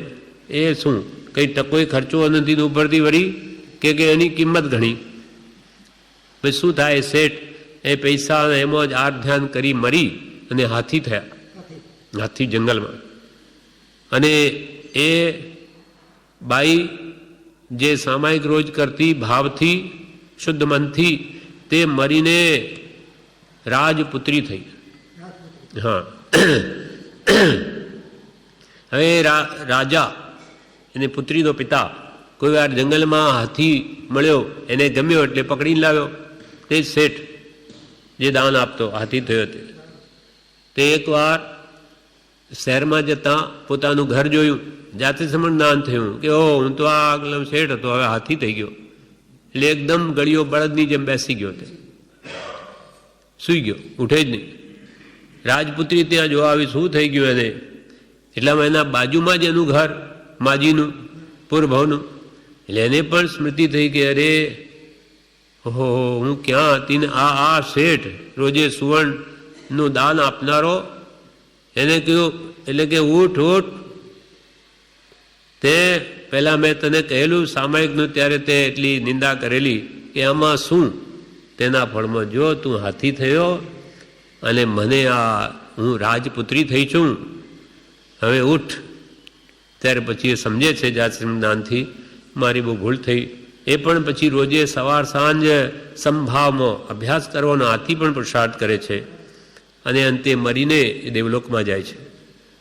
એ શું કંઈ ટકોય ખર્ચો નથી ઉપરથી વળી કે એની કિંમત ઘણી. ભાઈ શું થાય શેઠ, એ પૈસા એમાં જ આર ધ્યાન કરી મરી અને હાથી થયા, હાથી જંગલમાં. અને એ બાઈ જે સામાયિક રોજ કરતી ભાવથી શુદ્ધ મનથી, તે મરીને રાજપુત્રી થઈ. હા, હવે રાજા એને પુત્રીનો પિતા કોઈ વાર જંગલમાં હાથી મળ્યો, એને ગમ્યો એટલે પકડીને લાવ્યો. તે શેઠ જે દાન આપતો હાથી થયો તે એકવાર શહેરમાં જતાં પોતાનું ઘર જોયું, જાતે સમણ દાન થયું કે ઓ હું તો આ શેઠ હતો, હવે હાથી થઈ ગયો. એટલે એકદમ ગળીઓ બળદની જેમ બેસી ગયો, તે સૂઈ ગયો, ઉઠે જ નહીં. રાજપુત્રી ત્યાં જોવા આવી શું થઈ ગયું એને. એટલામાં એના બાજુમાં જ એનું ઘર માજીનું પૂર્વભવનું, એટલે એને પણ સ્મૃતિ થઈ કે અરે ઓહો હું ક્યાં હતી ને આ શેઠ રોજે સુવર્ણનું દાન આપનારો, એને કહ્યું એટલે કે ઉઠ ઉઠ, તે પહેલાં મેં તને કહેલું સામાયિકનું, ત્યારે તે એટલી નિંદા કરેલી કે આમાં શું, તેના ફળમાં જો તું હાથી થયો અને મને આ હું રાજપુત્રી થઈ છું, હવે ઉઠ. ત્યારે પછી એ સમજે છે જાતદાનથી મારી બહુ ભૂલ થઈ. એ પણ પછી રોજે સવાર સાંજ સમભાવમાં અભ્યાસ કરવાનો આથી પણ પુરુષાર્થ કરે છે, અને અંતે મરીને એ દેવલોકમાં જાય છે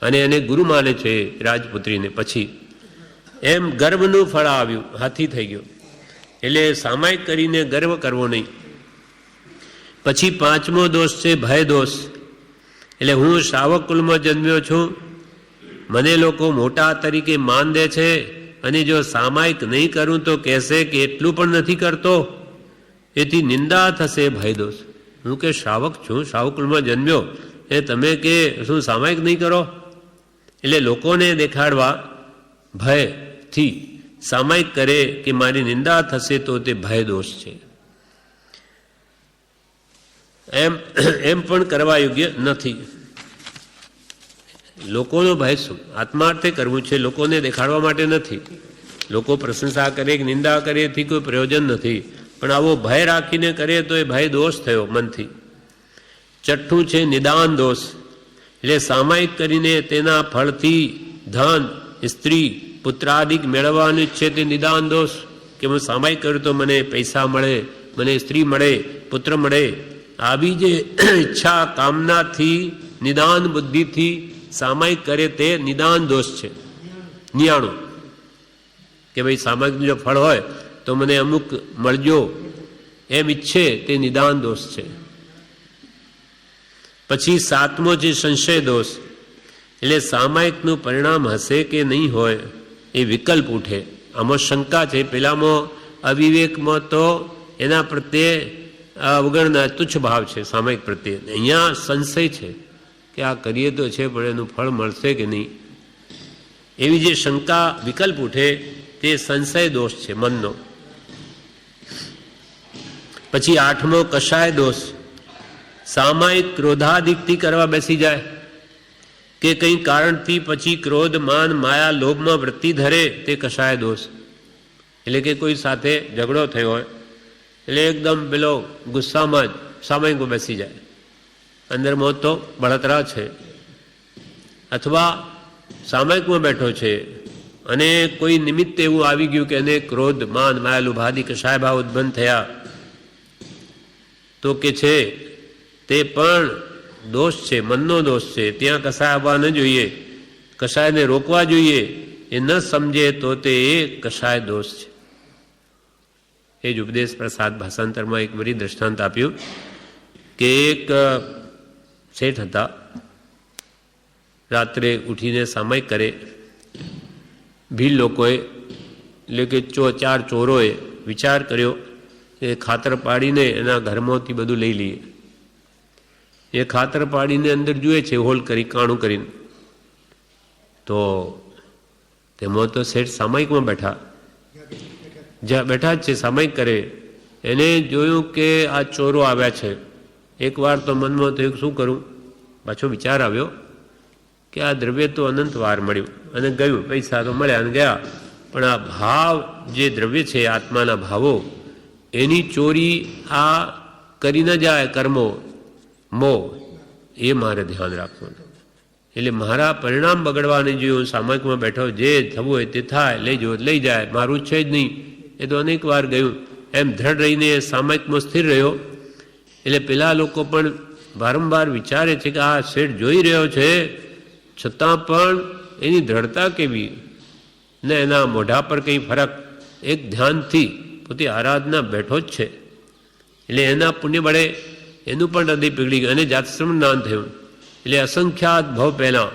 અને એને ગુરુ માને છે રાજપુત્રીને. પછી એમ ગર્વનું ફળ આવ્યું, હાથી થઈ ગયો. એટલે સામાયિક કરીને ગર્વ કરવો નહીં. પછી પાંચમો દોષ છે ભય દોષ. એટલે હું શ્રાવક કુલમાં જન્મ્યો છું, મને લોકો મોટા તરીકે માન દે છે, અને જો સામાયિક નહીં કરું તો કહેશે કે એટલું પણ નથી કરતો, એથી નિંદા થશે. ભય દોષ. હું કે શ્રાવક છું, શ્રાવક કુલમાં જન્મ્યો, એ તમે કે શું સામાયિક નહીં કરો? એટલે લોકોને દેખાડવા ભયથી સામાયિક કરે કે મારી નિંદા થશે, તો તે ભય દોષ છે. એમ પણ કરવા યોગ્ય નથી. લોકોનો ભય શું? આત્માર્થે કરવું છે, લોકોને દેખાડવા માટે નથી. લોકો પ્રશંસા કરે કે નિંદા કરે એથી કોઈ પ્રયોજન નથી, પણ આવો ભય રાખીને કરે તો એ ભય દોષ થયો મનથી. છઠ્ઠું છે નિદાન દોષ. એટલે સામાયિક કરીને તેના ફળથી ધન, સ્ત્રી, પુત્રાદિક મેળવવાનું છે, તે નિદાન દોષ. કે હું સામાયિક કર્યું તો મને પૈસા મળે, મને સ્ત્રી મળે, પુત્ર મળે, આવી જે ઈચ્છા કામનાથી નિદાન બુદ્ધિથી સામાયિક કરે તે નિદાન દોષ છે. 99 કે ભાઈ સામાયિક જો ફળ હોય તો મને અમુક મળજો એમ ઈચ્છે, તે નિદાન દોષ છે. પછી સાતમો છે સંશય દોષ. એટલે સામાયિકનું પરિણામ હશે કે નહીં હોય એ વિકલ્પ ઉઠે, આમાં શંકા છે. પેલામાં અવિવેકમાં તો એના પ્રત્યે અવગણના તુચ્છ ભાવ છે સામાયિક પ્રત્યે. અહીંયા સંશય છે કે આ કરીએ તો છે પણ એનું ફળ મળશે કે નહીં, એવી જે શંકા વિકલ્પ ઉઠે તે સંશય દોષ છે મનનો. પછી આઠમો કષાય દોષ. સામાયિક ક્રોધાદિકથી કરવા બેસી જાય, કે કંઈ કારણથી પછી ક્રોધ, માન, માયા, લોભમાં વૃત્તિ ધરે તે કશાય દોષ. એટલે કે કોઈ સાથે ઝઘડો થયો હોય એટલે એકદમ પેલો ગુસ્સામાં જ સામયિકમાં બેસી જાય, અંદરમાં તો બળતરા છે. અથવા સામયિકમાં બેઠો છે અને કોઈ નિમિત્ત એવું આવી ગયું કે એને ક્રોધ, માન, માયા, લોભ આદિ કશાય ભાવ ઉત્પન્ન થયા, તો કે છે તે પણ દોષ છે, મનનો દોષ છે. ત્યાં કશાય આવવા ન જોઈએ, કશાયને રોકવા જોઈએ. એ ન સમજે તો તે કશાય દોષ છે. એ જ ઉપદેશ પ્રસાદ ભાષાંતરમાં એક વળી દ્રષ્ટાંત આપ્યું કે એક શેઠ હતા, રાત્રે ઉઠીને સામયિક કરે. ભીડ લોકોએ એટલે કે 4 ચોરોએ વિચાર કર્યો કે ખાતર પાડીને એના ઘરમાંથી બધું લઈ લઈએ. એ ખાતર પાડીને અંદર જુએ છે હોલ કરી, કાણું કરીને. તો તેમાં તો શેઠ સામયિકમાં બેઠા જ છે, સામયિક કરે. એને જોયું કે આ ચોરો આવ્યા છે. એકવાર તો મનમાં થયું શું કરું, પાછો વિચાર આવ્યો કે આ દ્રવ્ય તો અનંત વાર મળ્યું અને ગયું, પૈસા તો મળ્યા અને ગયા, પણ આ ભાવ જે દ્રવ્ય છે, આત્માના ભાવો, એની ચોરી આ કરી ન જાય કર્મો, મોહ, એ મારે ધ્યાન રાખવાનું. એટલે મારા પરિણામ બગડવાને જો હું સામયિકમાં બેઠો, જે થવું હોય તે થાય, લઈ જવો લઈ જાય, મારું છે જ નહીં. એ તો અનેક વાર ગયું. એમ દ્રઢ રહીને સામયિકમાં સ્થિર રહ્યો. એટલે પેલા લોકો પણ વારંવાર વિચારે છે કે આ શેઠ જોઈ રહ્યો છે, છતાં પણ એની દ્રઢતા કેવી ને એના મોઢા પર કંઈ ફરક. એક ધ્યાનથી પોતે આરાધના બેઠો જ છે. એટલે એના પુણ્ય બળે એનું પણ હૃદય પીગળી ગયું અને જાતશ્રમ જ્ઞાન થયું. એટલે અસંખ્યાત ભાવ પહેલાં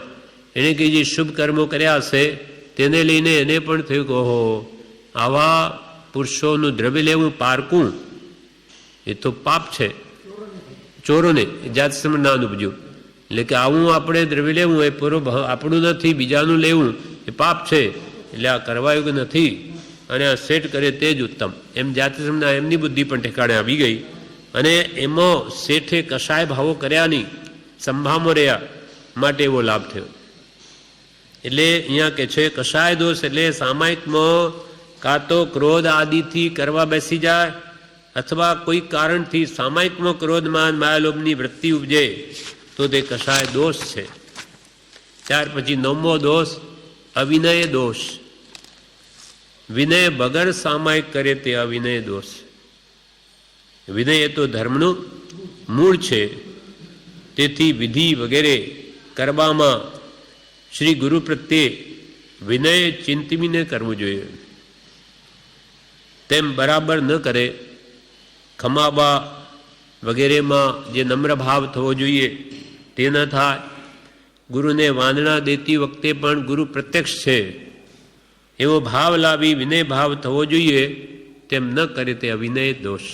એણે કંઈ જે શુભ કર્મો કર્યા હશે તેને લઈને એને પણ થયું કે ઓહો, આવા પુરુષોનું દ્રવ્ય લેવું પારકું એ તો પાપ છે. ચોરોને જાતશ્રમ જ્ઞાન ઉપજ્યું. એટલે કે આવું આપણે દ્રવ્ય લેવું એ પૂરો આપણું નથી, બીજાનું લેવું એ પાપ છે. એટલે આ કરવા યોગ્ય નથી અને આ સેટ કરે તે જ ઉત્તમ. એમ જાતશ્રમના એમની બુદ્ધિ પણ ઠેકાણે આવી ગઈ અને એમાં શેઠે કશાય ભાવો કર્યા નહીં, સંભાળમાં રહ્યા માટે એવો લાભ થયો. એટલે અહીંયા કે છે કશાય દોષ એટલે સામાયિકમાં કાં તો ક્રોધ આદિથી કરવા બેસી જાય અથવા કોઈ કારણથી સામાયિકમાં ક્રોધ, માન, માયાલોભની વૃત્તિ ઉપજે તો તે કશાય દોષ છે. ત્યાર પછી 9મો દોષ અવિનય દોષ. વિનય વગર સામાયિક કરે તે અવિનય દોષ. વિનય એ તો ધર્મનું મૂળ છે. તેથી વિધિ વગેરે કરવામાં શ્રી ગુરુ પ્રત્યે વિનય ચિંતવીને કરવું જોઈએ. તેમ બરાબર ન કરે, ખમાબા વગેરેમાં જે નમ્ર ભાવ થવો જોઈએ તે ન થાય. ગુરુને વાંદણા દેતી વખતે પણ ગુરુ પ્રત્યક્ષ છે એવો ભાવ લાવી વિનય ભાવ થવો જોઈએ, તેમ ન કરે તે અવિનય દોષ.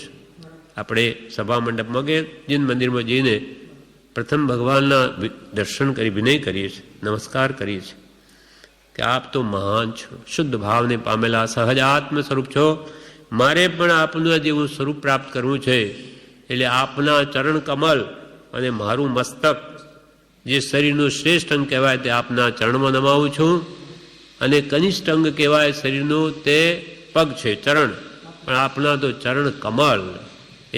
આપણે સભા મંડપમાં કે જીન મંદિરમાં જઈને પ્રથમ ભગવાનના દર્શન કરી વિનય કરીએ છીએ, નમસ્કાર કરીએ છીએ કે આપ તો મહાન છો, શુદ્ધ ભાવને પામેલા સહજાત્મ સ્વરૂપ છો. મારે પણ આપનું જેવું સ્વરૂપ પ્રાપ્ત કરવું છે. એટલે આપના ચરણ કમલ અને મારું મસ્તક જે શરીરનું શ્રેષ્ઠ અંગ કહેવાય તે આપના ચરણમાં નમાવું છું. અને કનિષ્ઠ અંગ કહેવાય શરીરનું તે પગ છે, ચરણ, પણ આપના તો ચરણ કમલ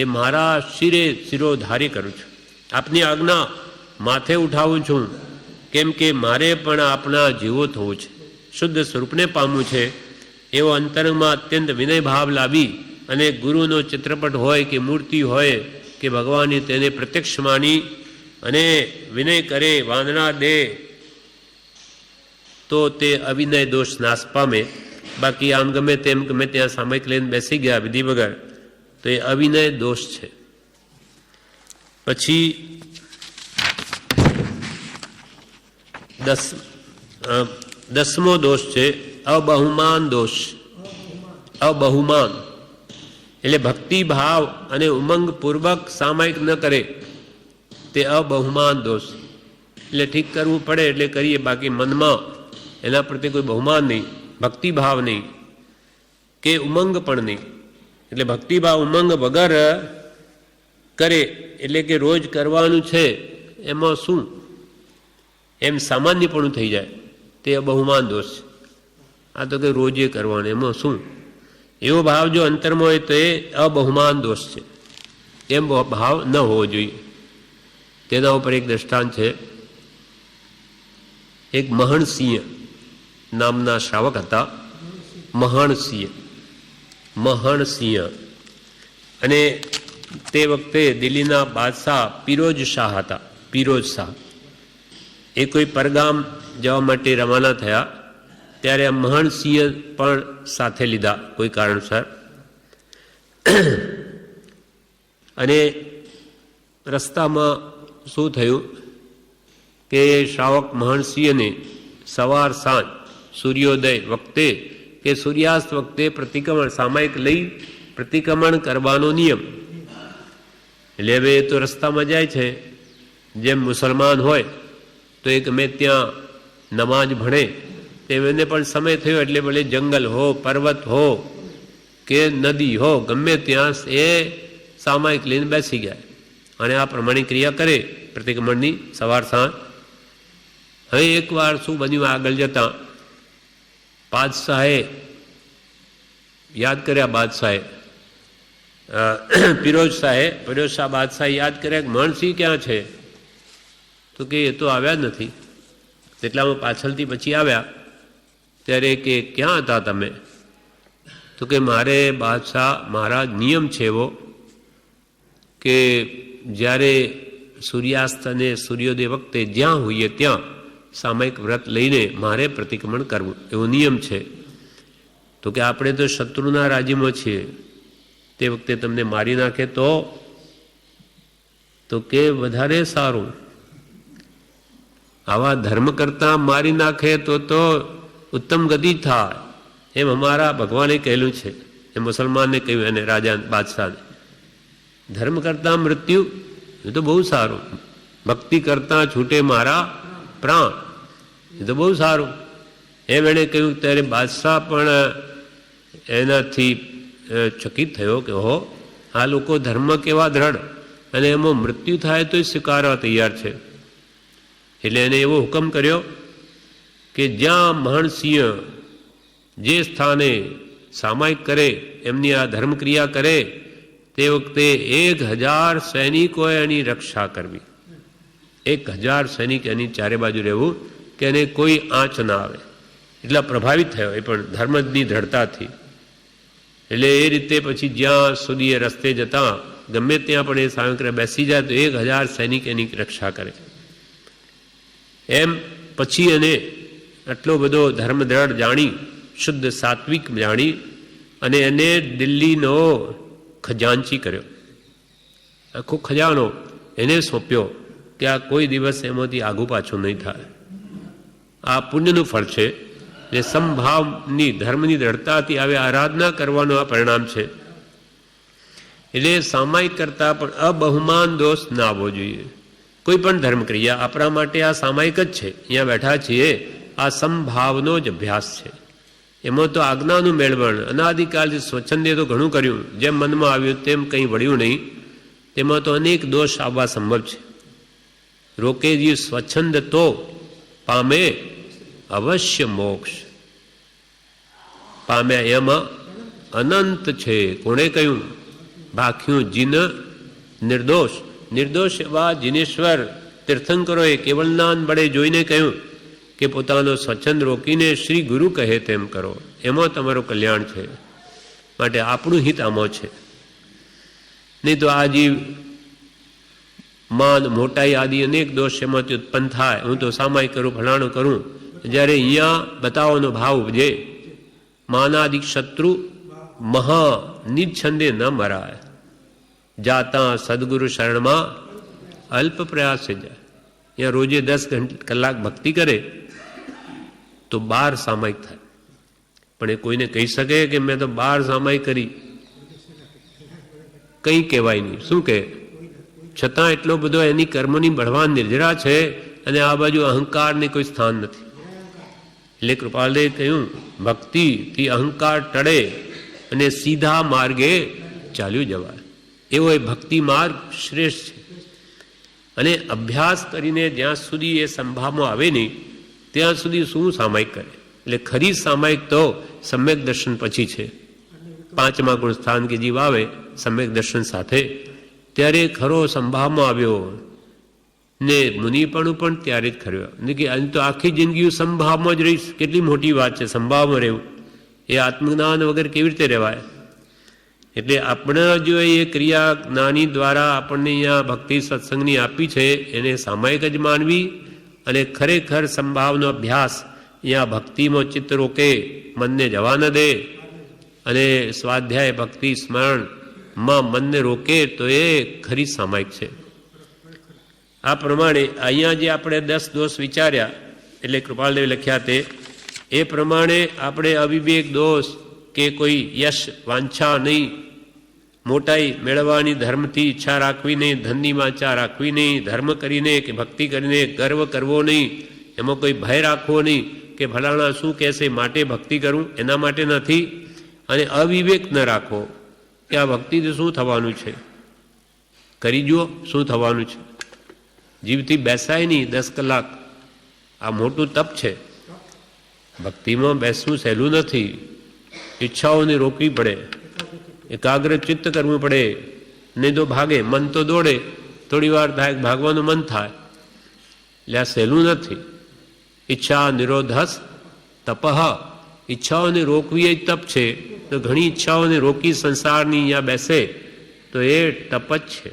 એ મારા શિરે શિરોધારી કરું છું. આપની આજ્ઞા માથે ઉઠાવું છું, કેમ કે મારે પણ આપના જેવો થવું છે, શુદ્ધ સ્વરૂપને પામવું છે. એવો અંતરંગમાં અત્યંત વિનય ભાવ લાવી અને ગુરુનો ચિત્રપટ હોય કે મૂર્તિ હોય કે ભગવાનની તેને પ્રત્યક્ષ માની અને વિનય કરે, વાંદના દે તો તે અવિનય દોષ નાશ પામે. બાકી આમ ગમે તેમ ગમે ત્યાં સામયિક લઈને બેસી ગયા વિધિ વગર તો એ અવિનય દોષ છે. પછી 10મો દોષ છે અબહુમાન દોષ. અબહુમાન એટલે ભક્તિ ભાવ અને ઉમંગ પૂર્વક સામયિક ન કરે તે અબહુમાન દોષ. એટલે ઠીક કરવું પડે એટલે કરીએ, બાકી મનમાં એના પ્રત્યે કોઈ બહુમાન નહીં, ભક્તિભાવ નહીં કે ઉમંગ પણ નહીં. એટલે ભક્તિભાવ ઉમંગ વગર કરે એટલે કે રોજ કરવાનું છે એમાં શું, એમ સામાન્યપણું થઈ જાય તે બહુમાન દોષ છે. આ તો કંઈ રોજે કરવાનું, એમાં શું? એવો ભાવ જો અંતરમાં હોય તો એ અબહુમાન દોષ છે. એમ ભાવ ન હોવો જોઈએ. તેના ઉપર એક દ્રષ્ટાંત છે. એક મહણસિંહ નામના શ્રાવક હતા. મહણસિંહ અને તે વખતે દિલ્હીના બાદશાહ પિરોજ શાહ હતા. પિરોજ શાહ એ કોઈ પરગામ જવા માટે રવાના થયા ત્યારે આ મહણસિંહ પણ સાથે લીધા કોઈ કારણસર. અને રસ્તામાં શું થયું કે શ્રાવક મહણસિંહને સવાર સાંજ સૂર્યોદય વખતે કે સૂર્યાસ્ત વખતે પ્રતિક્રમણ સામાયિક લઈ પ્રતિક્રમણ કરવાનો નિયમ. એટલે હવે એ તો રસ્તામાં જાય છે, જેમ મુસલમાન હોય તો એ ગમે ત્યાં નમાજ ભણે તેમ એને પણ સમય થયો એટલે ભલે જંગલ હો, પર્વત હો કે નદી હો, ગમે ત્યાં એ સામાયિક લઈને બેસી ગયા અને આ પ્રમાણે ક્રિયા કરે પ્રતિક્રમણની સવાર સાંજ. હવે એકવાર શું બન્યું, આગળ જતા બાદશાહે યાદ કર્યા, બાદશાહે પિરોજ શાહ બાદશાહે યાદ કર્યા કે મહણસિંહ ક્યાં છે? તો કે એ તો આવ્યા જ નથી. તેટલામાં પાછળથી પછી આવ્યા ત્યારે કે ક્યાં હતા તમે? તો કે મારે બાદશાહ મહારાજ નિયમ છે એવો કે જ્યારે સૂર્યાસ્ત અને સૂર્યોદય વખતે જ્યાં હોઈએ ત્યાં સામયિક વ્રત લઈને મારે પ્રતિક્રમણ કરવું, એવો નિયમ છે. તો કે આપણે તો શત્રુના રાજ્યમાં છીએ, તે વખતે તમને મારી નાખે તો કે વધારે સારું. આવા ધર્મ કરતા મારી નાખે તો ઉત્તમ ગતિ થાય, એમ અમારા ભગવાને કહેલું છે. એ મુસલમાનને કહ્યું એને રાજા બાદશાહને. ધર્મ કરતા મૃત્યુ એ તો બહુ સારું, ભક્તિ કરતા છૂટે મારા પ્રાણ એ તો બહુ સારું, એમ એણે કહ્યું. ત્યારે બાદશાહ પણ એનાથી ચકિત થયો કે હો, આ લોકો ધર્મ કેવા દ્રઢ, અને એમાં મૃત્યુ થાય તો સ્વીકારવા તૈયાર છે. એટલે એને એવો હુકમ કર્યો કે જ્યાં મહણસિંહ જે સ્થાને સામાયિક કરે, એમની આ ધર્મક્રિયા કરે, તે વખતે 1000 સૈનિકોએ એની રક્ષા કરવી. 1000 સૈનિક એની ચારે બાજુ રહેવું કે એને કોઈ આંચ ના આવે. એટલા પ્રભાવિત થયો એ પણ ધર્મની દ્રઢતાથી. એટલે એ રીતે પછી જ્યાં સુધી એ રસ્તે જતા ગમે ત્યાં પણ એ સાયંકરે બેસી જાય તો 1000 સૈનિક એની રક્ષા કરે. એમ પછી એને આટલો બધો ધર્મદ્રઢ જાણી, શુદ્ધ સાત્વિક જાણી અને એને દિલ્હીનો ખજાનચી કર્યો. આખો ખજાનો એને સોંપ્યો કે આ કોઈ દિવસ એમાંથી આગુ પાછું નહીં થાય. આ પુણ્યનું ફળ છે. જે સમભાવની ધર્મની દ્રઢતાથી આવે આરાધના કરવાનું આ પરિણામ છે. એટલે સામાયિક કરતા પણ અબહુમાન દોષ ના આવવો જોઈએ. કોઈ પણ ધર્મક્રિયા આપણા માટે આ સામાયિક જ છે. અહીંયા બેઠા છીએ, આ સમભાવનો જ અભ્યાસ છે. એમાં તો આજ્ઞાનું મેળવણ અનાદિકાળથી સ્વચ્છંદે તો ઘણું કર્યું, જેમ મનમાં આવ્યું તેમ કંઈ વળ્યું નહીં. તેમાં તો અનેક દોષ આવવા સંભવ છે. રોકે જીવ સ્વચ્છંદ તો પામે અવશ્ય મોક્ષ. પામ્યા એમાં અનંત છે. કોણે કહ્યું? ભાખ્યું જીન નિર્દોષ. નિર્દોષ એવા જીનેશ્વર તીર્થંકરોએ કેવલનાન બળે જોઈને કહ્યું કે પોતાનો સ્વચ્છંદ રોકીને શ્રી ગુરુ કહે તેમ કરો, એમાં તમારું કલ્યાણ છે. માટે આપણું હિત આમાં છે. નહીં તો આ જીવ માન મોટાઈ આદિ અનેક દોષ એમાંથી ઉત્પન્ન થાય. હું તો સામાયિક કરું, ફલાણું કરું, જ્યારે અહીંયા બતાવવાનો ભાવ ઉપજે. માનાદિક શત્રુ મહા નિચ્છંદે ન મરાય, જાતા સદગુરુ શરણમાં અલ્પ પ્રયાસે જાય. અહીંયા રોજે 10 કલાક ભક્તિ કરે તો 12 સામાયિક થાય. પણ એ કોઈને કહી શકે કે મેં તો 12 સામાયિક કરી? કંઈ કહેવાય નહીં. શું કહે? છતાં એટલો બધો એની કર્મની બળવાન નિર્જરા છે અને આ બાજુ અહંકારને કોઈ સ્થાન નથી. એટલે કૃપાલદેવે કહ્યું ભક્તિથી અહંકાર ટળે અને સીધા માર્ગે ચાલ્યું જવાય. એવો એ ભક્તિ માર્ગ શ્રેષ્ઠ છે. અને અભ્યાસ કરીને જ્યાં સુધી એ સંભાવમાં આવે નહીં ત્યાં સુધી શું સામાયિક કરે? એટલે ખરી સામાયિક તો સમ્યક દર્શન પછી છે. 5મા ગુણ સ્થાન કે જીવ આવે સમ્યક દર્શન સાથે, ત્યારે ખરો સંભાવમાં આવ્યો ને મુનિપણું પણ ત્યારે જ ખર્યો. કે અહીં તો આખી જિંદગી સંભાવમાં જ રહીશ, કેટલી મોટી વાત છે સંભાવમાં રહેવું. એ આત્મજ્ઞાન વગર કેવી રીતે રહેવાય? એટલે આપણે જો એ ક્રિયા જ્ઞાની દ્વારા આપણને અહીંયા ભક્તિ સત્સંગની આપી છે એને સામાયિક જ માનવી અને ખરેખર સંભાવનો અભ્યાસ અહીંયા ભક્તિમાં ચિત્ત રોકે, મનને જવા ન દે અને સ્વાધ્યાય ભક્તિ સ્મરણમાં મનને રોકે તો એ ખરી સામાયિક છે. આ પ્રમાણે અહીંયા જે આપણે 10 દોષ વિચાર્યા એટલે કૃપાલદેવે લખ્યા તે એ પ્રમાણે આપણે અવિવેક દોષ કે કોઈ યશ વાંછા નહીં, મોટાઈ મેળવવાની ધર્મથી ઈચ્છા રાખવી નહીં, ધનની વાંચા રાખવી નહીં, ધર્મ કરીને કે ભક્તિ કરીને ગર્વ કરવો નહીં, એમાં કોઈ ભય રાખવો નહીં કે ફલાણા શું કહેશે માટે ભક્તિ કરું, એના માટે નથી. અને અવિવેક ન રાખો કે આ ભક્તિથી શું થવાનું છે, કરી જુઓ શું થવાનું છે. જીવથી બેસાય નહીં 10 કલાક, આ મોટું તપ છે. ભક્તિમાં બેસવું સહેલું નથી. ઈચ્છાઓને રોકવી પડે, એકાગ્ર ચિત્ત કરવું પડે, નહીં તો ભાગે, મન તો દોડે, થોડી વાર થાય ભાગવાનું મન થાય. એટલે આ સહેલું નથી. ઈચ્છા નિરોધસ તપઃ, ઈચ્છાઓને રોકવી એ તપ છે. તો ઘણી ઈચ્છાઓને રોકી સંસારની અહીંયા બેસે તો એ તપ જ છે.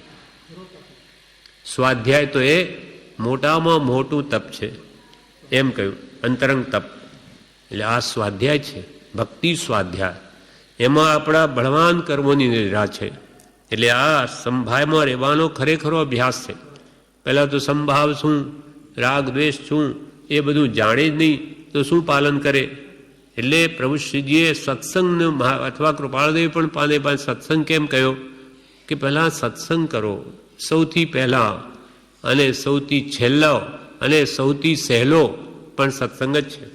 સ્વાધ્યાય તો એ મોટામાં મોટું તપ છે એમ કહ્યું, અંતરંગ તપ. એટલે આ સ્વાધ્યાય છે, ભક્તિ સ્વાધ્યાય. એમાં આપણા બળવાન કર્મોની નિદ્રા છે. એટલે આ સંભાવમાં રહેવાનો ખરેખરો અભ્યાસ છે. પહેલાં તો સંભાવ શું, રાગ દ્વેષ શું, એ બધું જાણે જ નહીં તો શું પાલન કરે? એટલે પ્રભુ શ્રીજીએ સત્સંગને અથવા કૃપાળદેવ પણ પાને સત્સંગ કેમ કહ્યો કે પહેલાં સત્સંગ કરો, સૌથી પહેલાં, અને સૌથી છેલ્લો અને સૌથી સહેલો પણ સત્સંગ જ છે.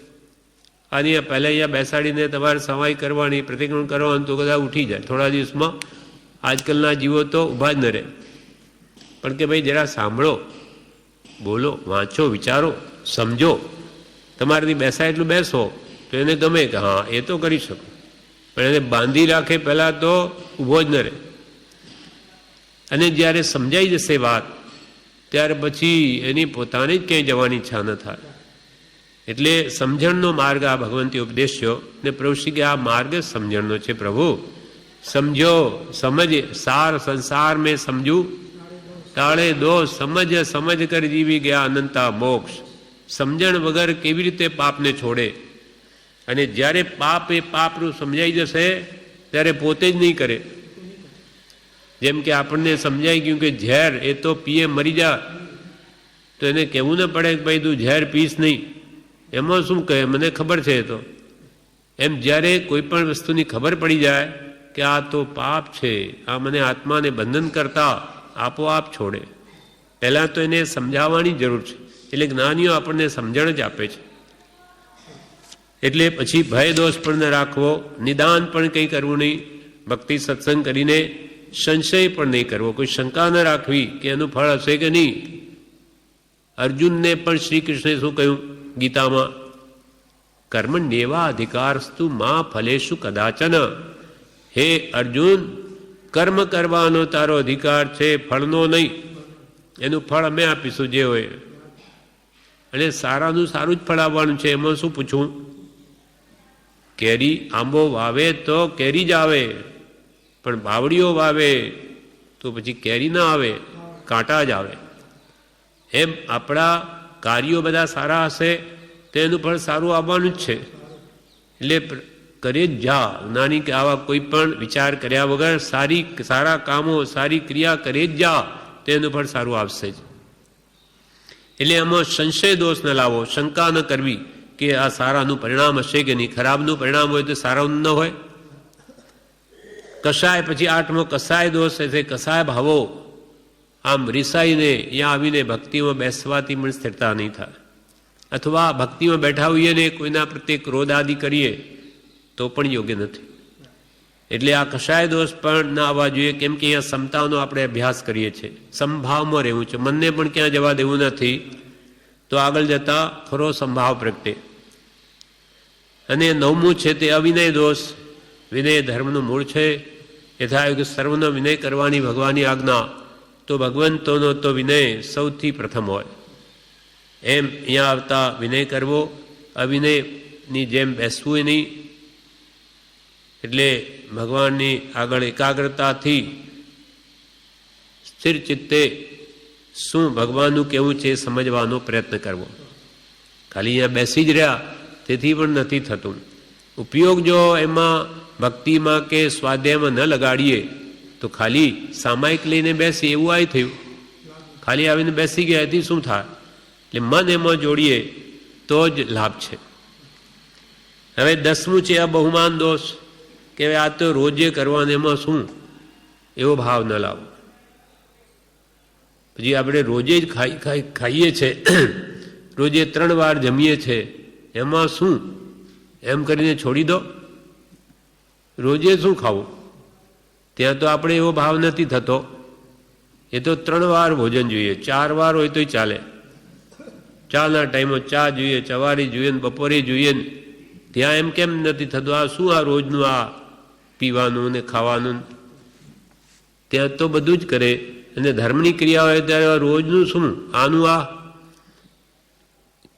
આની પહેલાં અહીંયા બેસાડીને તમારે સવાઈ કરવાની, પ્રતિક્રમણ કરવાનું તો બધા ઉઠી જાય થોડા દિવસમાં. આજકાલના જીવો તો ઊભા જ ન રહે. પણ કે ભાઈ જરા સાંભળો, બોલો, વાંચો, વિચારો, સમજો. તમારાથી બેસાય એટલું બેસો તો એને ગમે કે હા એ તો કરી શકો. પણ એને બાંધી રાખે પહેલાં તો ઊભો જ ન રહે. અને જ્યારે સમજાઈ જશે વાત ત્યાર પછી એની પોતાની જ ક્યાંય જવાની ઈચ્છા ન થાય. એટલે સમજણનો માર્ગ આ ભગવંતી ઉપદેશ્યો ને પ્રભુ શ્રી કે આ માર્ગ જ સમજણનો છે. પ્રભુ સમજો, સમજ સાર સંસાર મેં સમજુ, ટાળે દોષ, સમજ સમજ કર જીવી ગયા અનંતા મોક્ષ. સમજણ વગર કેવી રીતે પાપને છોડે? અને જ્યારે પાપ એ પાપનું સમજાઈ જશે ત્યારે પોતે જ નહીં કરે. જેમ કે આપણને સમજાઈ ગયું કે ઝેર એ તો પીએ મરી જા, તો એને કહેવું ન પડે કે ભાઈ તું ઝેર પીશ નહીં. એમાં શું કહે, મને ખબર છે. તો એમ જ્યારે કોઈ પણ વસ્તુની ખબર પડી જાય કે આ તો પાપ છે, આ મને આત્માને બંધન કરતા આપોઆપ છોડે. પહેલાં તો એને સમજાવવાની જરૂર છે. એટલે જ્ઞાનીઓ આપણને સમજણ જ આપે છે. એટલે પછી ભય દોષ પણ ન રાખવો, નિદાન પણ કંઈ કરવું નહીં, ભક્તિ સત્સંગ કરીને સંશય પણ નહીં કરવો, કોઈ શંકા ન રાખવી કે એનું ફળ હશે કે નહીં. અર્જુનને પણ શ્રી કૃષ્ણે શું કહ્યું ગીતામાં? કર્મણ્યેવા અધિકારસ્તુ મા ફલેષુ કદાચન. હે અર્જુન, કર્મ કરવાનો તારો અધિકાર છે, ફળનો નહીં. એનું ફળ અમે આપીશું જે હોય. અને સારાનું સારું જ ફળ આવવાનું છે. એમાં શું પૂછવું? કેરી આંબો વાવે તો કેરી જ આવે, પણ બાવળીઓ વાવે તો પછી કેરી ના આવે, કાંટા જ આવે. એમ આપણા કાર્યો બધા સારા હશે તો એનું ફળ સારું આવવાનું જ છે. એટલે કરે જ જા જ્ઞાની કે આવા કોઈ પણ વિચાર કર્યા વગર સારા કામો, સારી ક્રિયા કરે જ જા તો એનું ફળ સારું આવશે જ. એટલે એમાં સંશય દોષ ન લાવો, શંકા ન કરવી કે આ સારાનું પરિણામ હશે કે નહીં. ખરાબનું પરિણામ હોય તો સારાનું ન હોય. કસાય પછી 8મો કસાય દોષ છે. કસાય ભાવો આમ રિસાઈને અહીંયા આવીને ભક્તિમાં બેસવાથી પણ સ્થિરતા નહીં થાય. અથવા ભક્તિમાં બેઠા હોઈએ ને કોઈના પ્રત્યે ક્રોધ આદિ કરીએ તો પણ યોગ્ય નથી. એટલે આ કશાય દોષ પણ ના આવવા જોઈએ, કેમ કે અહીંયા સમતાનો આપણે અભ્યાસ કરીએ છીએ, સંભાવમાં રહેવું છે, મનને પણ ક્યાં જવા દેવું નથી, તો આગળ જતા ખરો સંભાવ પ્રગટે. અને 9મું છે તે અવિનય દોષ. વિનય ધર્મનું મૂળ છે. યથા કે સર્વનો વિનય કરવાની ભગવાનની આજ્ઞા, તો ભગવંતોનો તો વિનય સૌથી પ્રથમ હોય. એમ અહીંયા આવતા વિનય કરવો, અવિનયની જેમ બેસવું નહીં. એટલે ભગવાનની આગળ એકાગ્રતાથી સ્થિર ચિત્તે શું ભગવાનનું કેવું છે એ સમજવાનો પ્રયત્ન કરવો. ખાલી અહીંયા બેસી જ રહ્યા તેથી પણ નથી થતું. ઉપયોગ જો એમાં ભક્તિમાં કે સ્વાધ્યાયમાં ન લગાડીએ તો ખાલી સામાયિક લઈને બેસી એવું આય થયું. ખાલી આવીને બેસી ગયા એથી શું થાય? એટલે મન એમાં જોડીએ તો જ લાભ છે. હવે 10મું છે આ બહુમાન દોષ, કે આ તો રોજે કરવાનું એમાં શું, એવો ભાવ ન લાવો. પછી આપણે રોજે જ ખાઈએ છીએ, રોજે 3 વાર જમીએ છીએ, એમાં શું એમ કરીને છોડી દો. રોજે શું ખાવું? ત્યાં તો આપણે એવો ભાવ નથી થતો. એ તો 3 વાર ભોજન જોઈએ, 4 વાર હોય તોય ચાલે. ચાના ટાઈમમાં ચા જોઈએ, સવારે જોઈએ, બપોરે જોઈએ. ત્યાં એમ કેમ નથી થતું? આ શું આ રોજનું આ પીવાનું ને ખાવાનું? ત્યાં તો બધું જ કરે. અને ધર્મની ક્રિયા હોય ત્યારે રોજનું શું આનું આ?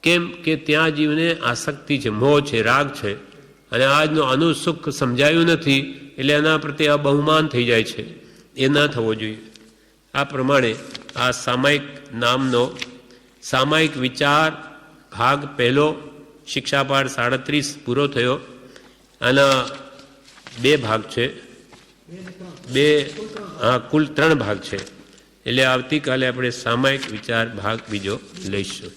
કેમ કે ત્યાં જીવને આસક્તિ છે, મોહ છે, રાગ છે, અને આજનું આનું સુખ સમજાયું નથી, એટલે એના પ્રત્યે આ બહુમાન થઈ જાય છે. એ ના થવો જોઈએ. આ પ્રમાણે આ સામાયિક નામનો સામાયિક વિચાર ભાગ પહેલો, શિક્ષાપાઠ 37 પૂરો થયો. આના 2 ભાગ છે, કુલ 3 ભાગ છે. એટલે આવતીકાલે આપણે સામાયિક વિચાર ભાગ બીજો લઈશું.